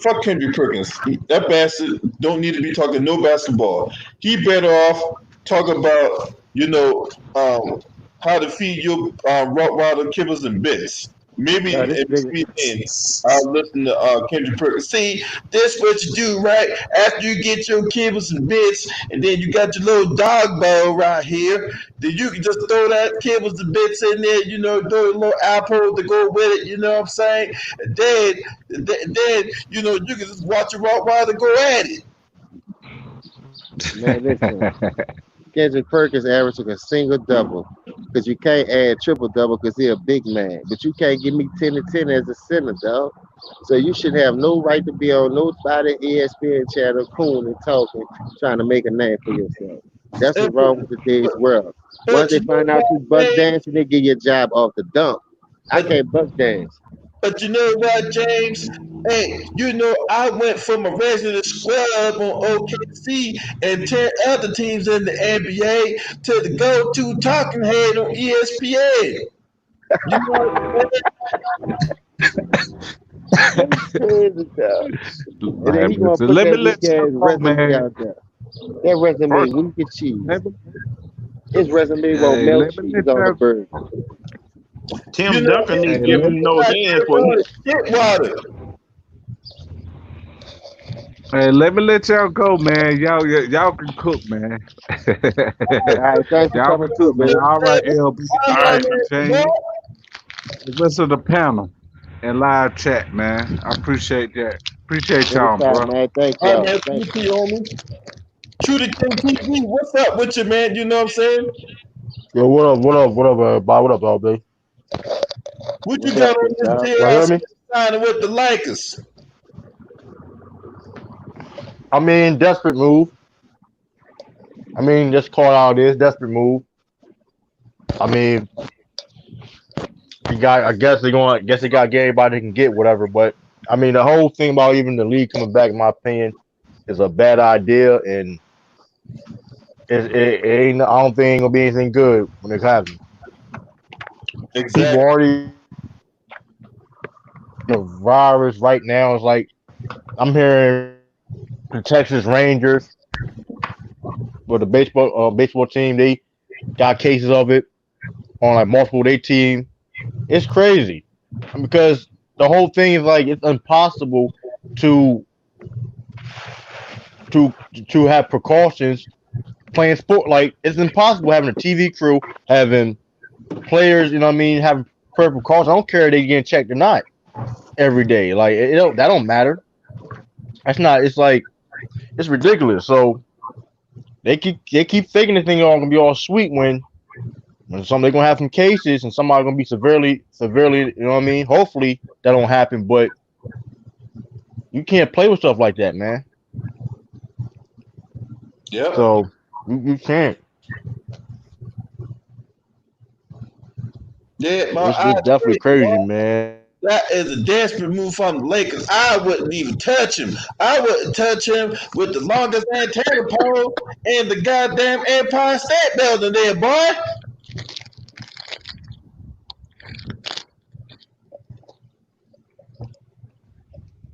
fuck Kendrick Perkins. That bastard don't need to be talking no basketball. He better off talk about, how to feed your Rottweiler kibbles and bits. Maybe Yeah, this I'll listen to Kendrick Perkins. See, this what you do, right? After you get your kibbles and bits, and then you got your little dog bowl right here, then you can just throw that kibbles and bits in there, throw a little apple to go with it, you know what I'm saying? And then you can just watch your Rottweiler go at it. Man, listen. Kendrick Perkins averaging a single double because you can't add triple double because he's a big man. But you can't give me 10 to 10 as a center, dog. So you should have no right to be on nobody ESPN channel cooning and talking, trying to make a name for yourself. That's what's wrong with today's world. Once they find out you buck dancing, they give you a job off the dump. I can't buck dance. But you know what, James? Hey, I went from a resident scrub on OKC and 10 other teams in the NBA to the go-to talking head on ESPN. You know Crazy, dog. And then he gonna put that weak ass resume out there. That resume weak as cheese. His resume won't melt cheese on the bird. Tim Duncan needs to give him no dance for water. Hey, let me let y'all go, man. Y'all can cook, man. All right, thanks for Y'all coming can through, cook, man. man. All right, LB. All right, James. What? Listen to the panel and live chat, man. I appreciate that. Appreciate y'all, Anytime, bro. man. Thank All y'all. right, man. Thank See you, homie. True to King TV, what's up with you, man? You know what I'm saying? Yo, what up, everybody? What up, LB? What you What's got up, on big this dog? Y'all hear JS me? signing with the Lakers? I mean, desperate move. I mean, just call it out this desperate move. I mean, I guess they got to get everybody they can get whatever. But I mean, the whole thing about even the league coming back, in my opinion, is a bad idea, and it ain't. I don't think ain't gonna be anything good when it happens. Exactly. People already the virus right now is like I'm hearing the Texas Rangers with the baseball team, they got cases of it on like multiple of their team. It's crazy because the whole thing is like it's impossible to have precautions playing sport. Like it's impossible having a TV crew, having players, you know what I mean, having precautions. I don't care if they getting checked or not every day. Like that don't matter. That's not. It's like it's ridiculous. So they keep thinking the thing all gonna be all sweet when somebody gonna have some cases and somebody gonna be severely, you know what I mean? Hopefully that don't happen, but you can't play with stuff like that, man. Yeah. So you can't. Yeah, It's definitely crazy, man. That is a desperate move from the Lakers. I wouldn't even touch him. I wouldn't touch him with the longest antenna pole and the goddamn Empire State Building there, boy.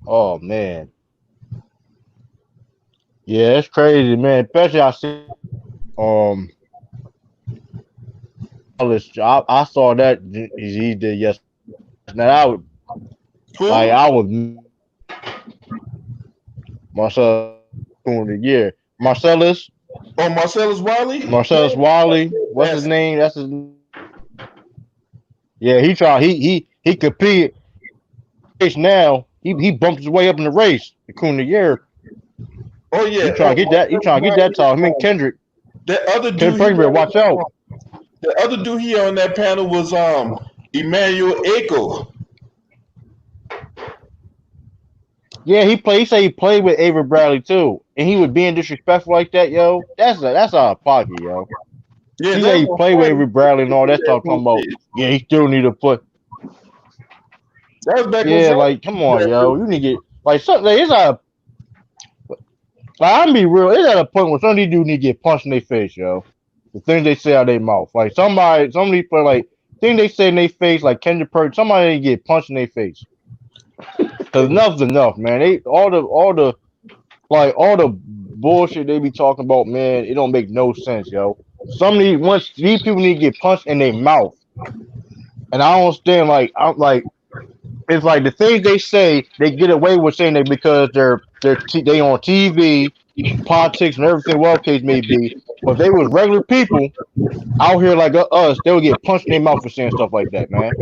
Oh man, yeah, it's crazy, man. Especially I see um, I saw that he did yesterday. Now I would like Who? I was Marcellus of the year. Oh, Marcellus Wiley? Marcellus Wiley. What's his That's name? That's his. Yeah, he tried. He competed. Now he bumped his way up in the race. The Coon of the year. oh yeah. He trying to get that. He trying to get that tall. I mean Kendrick. The other Kendrick dude Perkins better watch out. the other dude here on that panel was Emmanuel Aiko. Yeah, he played. He said he played with Avery Bradley too, and he was being disrespectful like that, yo. That's out of pocket, yo. Yeah, He that said he was played with funny. Avery Bradley and all that stuff. Talking about, yeah, he still need to put. That was back when Yeah, Frank like come on, yo. You need to get like something. Like, it's at like I'm be real. It's at a point where some of these dudes need to get punched in their face, yo. The things they say out their mouth, like somebody put like things they say in their face, like Kendrick Perkins. Somebody need to get punched in their face. Cause enough's enough, man. They all the bullshit they be talking about, man. It don't make no sense, yo. Once these people need to get punched in their mouth, and I don't understand. Like I'm like it's like the things they say they get away with saying that because they on TV, politics and everything. Well, case may be, but if they was regular people out here like us, they would get punched in their mouth for saying stuff like that, man.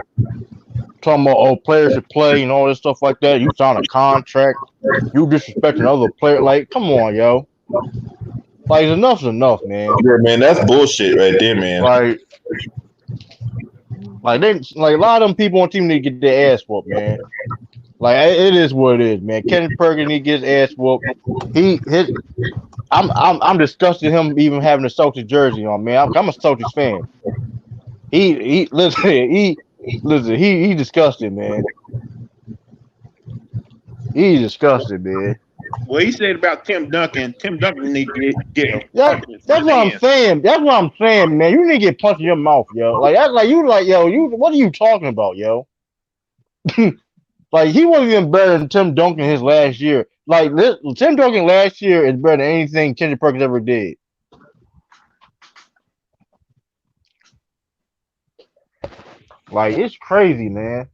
Talking about players should play and all this stuff like that. You sign a contract, you disrespecting other players. Like, come on, yo. Like, enough's enough, man. Yeah, man, that's bullshit right there, man. Like a lot of them people on team need to get their ass whooped, man. Like it is what it is, man. Kenny Perkins need to get his ass whooped. I'm disgusted him even having a Celtics jersey on, man. I'm a Celtics fan. He disgusted, man. He's disgusted, man. What he said about Tim Duncan need to get That's what I'm saying. That's what I'm saying, man. You need to get punched in your mouth, yo. Like that's like yo. What are you talking about, yo? Like he wasn't even better than Tim Duncan his last year. Like Tim Duncan last year is better than anything Kendrick Perkins ever did. Like it's crazy, man.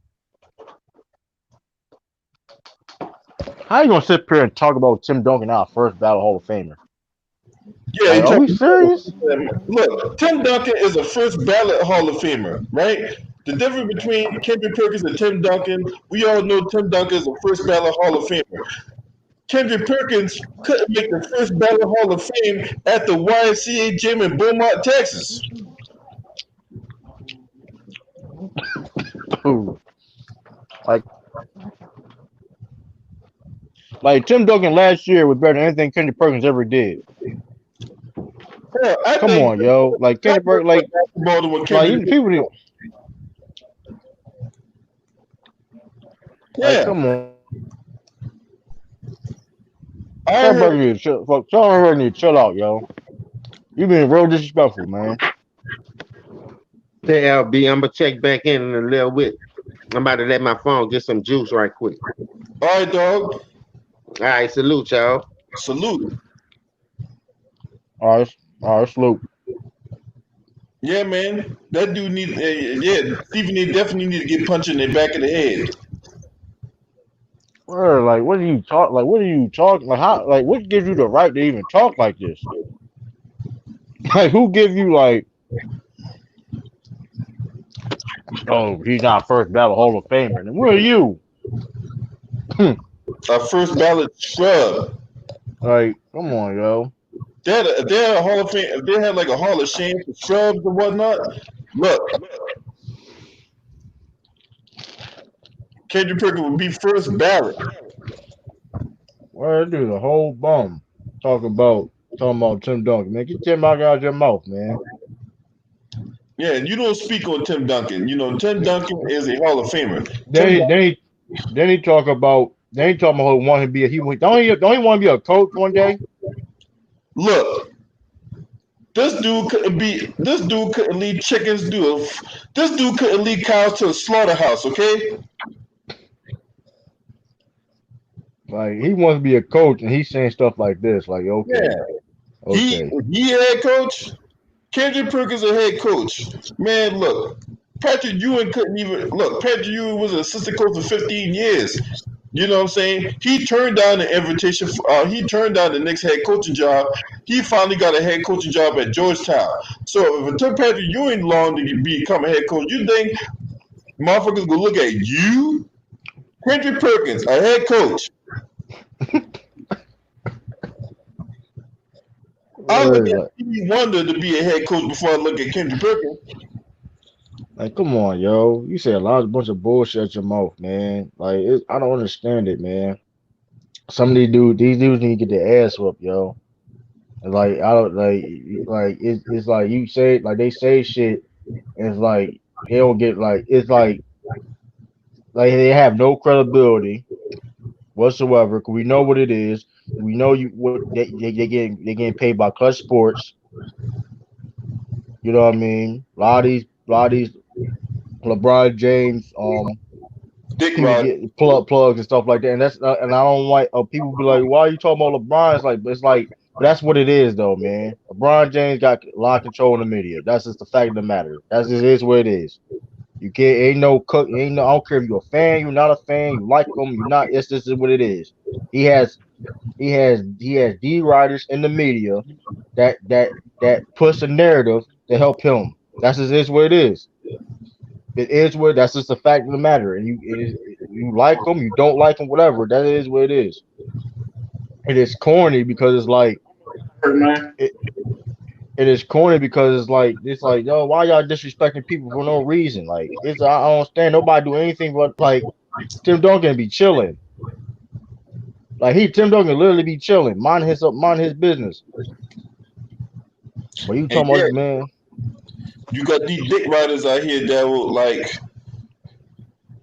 How you gonna sit here and talk about Tim Duncan, our first ballot Hall of Famer? Yeah, like, are we serious? Look, Tim Duncan is a first ballot Hall of Famer, right? The difference between Kendrick Perkins and Tim Duncan, we all know Tim Duncan is a first ballot Hall of Famer. Kendrick Perkins couldn't make the first ballot Hall of Fame at the YMCA gym in Beaumont, Texas. like, like Tim Duncan last year was better than anything Kendrick Perkins ever did. Yeah, Come on, yo. Like Kendrick Perkins, like people didn't. Yeah. Like, come on. Somebody need to chill out, yo. You being real disrespectful, man. Hey, LB, I'm gonna check back in a little bit. I'm about to let my phone get some juice right quick. All right, dog. All right, salute, y'all. Salute. All right, salute. Yeah, man. That dude Stephen definitely need to get punched in the back of the head. Word, like, what are you talk? Like, what are you talking? Like, how? Like, what gives you the right to even talk like this? Like, who give you like? Oh, he's not first ballot Hall of Famer. Then where are you? A first ballot shrub. Like, come on, yo. They had a Hall of Fame. If they had like a Hall of Shame for shrubs and whatnot, look, Kendrick Perkins would be first ballot. Well, dude, a whole bum talking about Tim Duncan. Man, get Tim Duncan out of your mouth, man. Yeah, and you don't speak on Tim Duncan. You know, Tim Duncan is a Hall of Famer. Then Tim he, Duncan, then he talk about who want to be a don't he want to be a coach one day? look, this dude couldn't lead chickens this dude couldn't lead cows to the slaughterhouse, okay? Like he wants to be a coach and he's saying stuff like this. Like Yeah. okay. He a head coach. Kendrick Perkins a head coach. Man, look, Patrick Ewing couldn't even look. Patrick Ewing was an assistant coach for 15 years. You know what I'm saying? He turned down the invitation. He turned down the next head coaching job. He finally got a head coaching job at Georgetown. So if it took Patrick Ewing long to become a head coach, you think motherfuckers gonna look at you, Kendrick Perkins, a head coach? I look at Stevie Wonder to be a head coach before I look at Kendrick Perkins. Like, come on, yo. You say a bunch of bullshit at your mouth, man. Like, I don't understand it, man. Some of these dudes need to get their ass whooped, yo. Like, I don't it's like you say, like they say shit, and it's like they don't get it's like they have no credibility whatsoever. Cause we know what it is. We know what they getting paid by Clutch Sports. You know what I mean? A lot of these LeBron James, Dick people Rod. get plugs and stuff like that, and that's and I don't like. People be like, "Why are you talking about LeBron?" It's like, but that's what it is, though, man. LeBron James got a lot of control in the media. That's just the fact of the matter. That's just is what it is. You can't ain't no cook. Ain't no. I don't care if you're a fan, you're not a fan, you like him, you're not. It's just what it is. He has D writers in the media that push a narrative to help him. That's just is what it is. It is what that's just a fact of the matter. And you like them, you don't like them, whatever. That is what it is. It is corny because it's like it is corny because it's like yo, why y'all disrespecting people for no reason? Like I don't understand. Nobody do anything but like Tim Duncan be chilling. Like Tim Duncan literally be chilling, mind his business. But you talking about man? You got these dick riders out here that will like.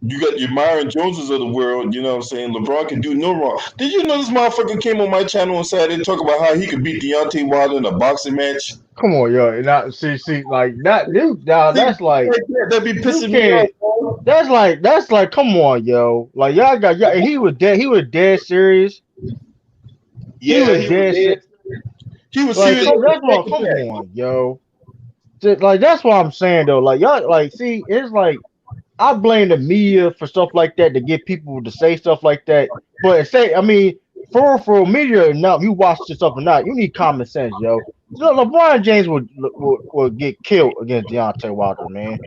You got your Myron Joneses of the world, you know what I'm saying? LeBron can do no wrong. Did you know this motherfucker came on my channel on Saturday and talk about how he could beat Deontay Wilder in a boxing match? Come on, yo. Now, see, like that, dude. Now that's like that be pissing me off. That's like, come on, yo. Like y'all got, yeah. He was dead. He was dead serious. Yeah, he was dead. He was like, serious. that's what. Come on, yo. Like that's what I'm saying though. Like y'all, like, see, it's like I blame the media for stuff like that to get people to say stuff like that. But I mean, for media or not, you watch this stuff or not, you need common sense, yo. So LeBron James would get killed against Deontay Wilder, man.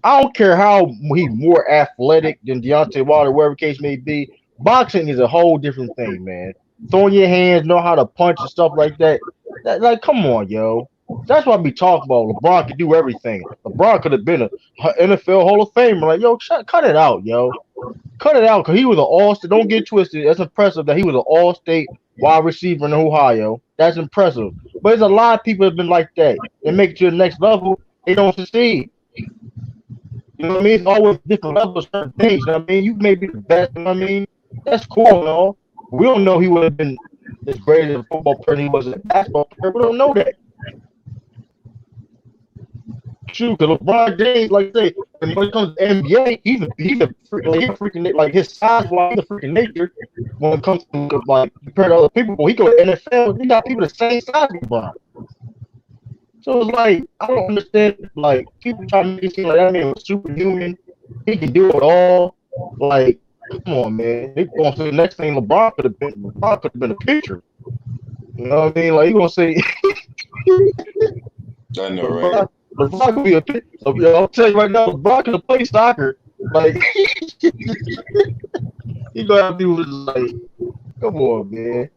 I don't care how he's more athletic than Deontay Wilder, whatever case may be. Boxing is a whole different thing, man. Throwing your hands, know how to punch and stuff like that. Like, come on, yo. That's what I be talking about. LeBron could do everything. LeBron could have been a NFL Hall of Famer. Like, yo, cut it out, yo. Cut it out, because he was an all-state. Don't get twisted. That's impressive that he was an all-state wide receiver in Ohio. That's impressive. But there's a lot of people that have been like that. They make it to the next level. They don't succeed. You know what I mean? It's always different levels, certain things. You know what I mean? You may be the best. You know what I mean? That's cool, you know. We don't know he would have been as great as a football player he was as a basketball player. We don't know that. True, because LeBron James, like I say, when it comes to NBA, he's a freaking like his size wise, he's a freaking nature. When it comes to like compared to other people, but he go to NFL, he got people the same size as LeBron. So it's like I don't understand. Like people try to make it seem like that man was superhuman. He can do it all. Like, come on, man. They going to the next thing. LeBron could have been a pitcher. You know what I mean? Like you gonna say? I know, right? LeBron could be a pitcher. So, I'll tell you right now, LeBron could play soccer. Like he gonna have people like, come on, man.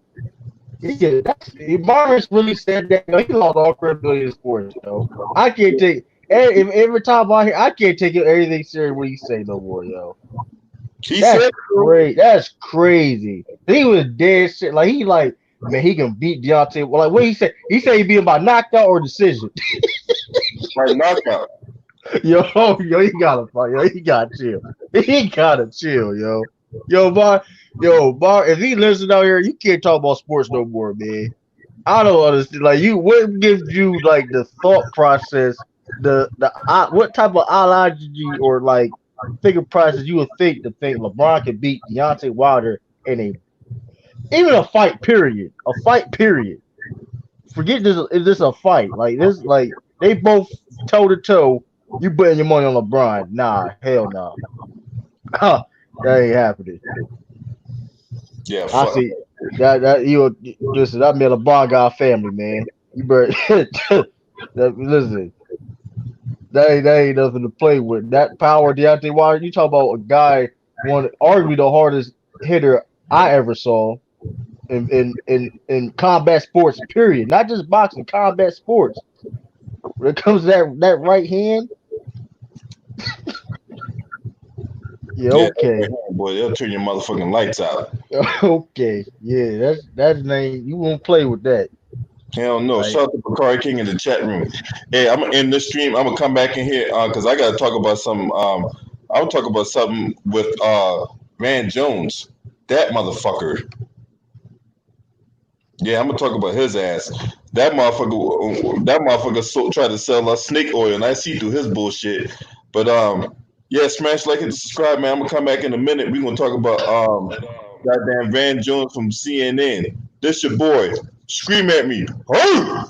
Morris really said that. He lost all credibility in sports, yo. I can't take every time I hear. I can't take everything serious what he say no more, yo. That's great. That's crazy. He was dead shit. Like he man, he can beat Deontay. Like what he said? He said he beat him by knockout or decision. Like knockout. Yo, he gotta fight. Yo, he gotta chill. He gotta chill, yo. Bar, if he listening out here, you can't talk about sports no more, man. I don't understand. Like, what gives you like the thought process, what type of ideology or like thinking process you would think to think LeBron could beat Deontay Wilder in even a fight period, Forget this. Is this a fight? Like this, like they both toe to toe. You putting your money on LeBron? Nah, hell no. Huh, that ain't happening. Yeah, I fuck. see that you listen. That man LeBron got a family, man. You better listen. That ain't nothing to play with. That power, Deontay Wilder. You talk about a guy, one arguably the hardest hitter I ever saw in combat sports. Period. Not just boxing, combat sports. When it comes to that right hand, yeah, Yeah, okay. boy, they'll turn your motherfucking lights out. Okay, yeah, that's name. You won't play with that. Hell no. Like, Shout out to Bakari King in the chat room. Hey, I'm gonna end this stream. I'm gonna come back in here because I gotta talk about some. I'll talk about something with Van Jones. That motherfucker. Yeah, I'm gonna talk about his ass. That motherfucker tried to sell us snake oil, and I see through his bullshit. But yeah, smash like and subscribe, man. I'm gonna come back in a minute. We gonna talk about goddamn Van Jones from CNN. This your boy. Scream at me. Hey!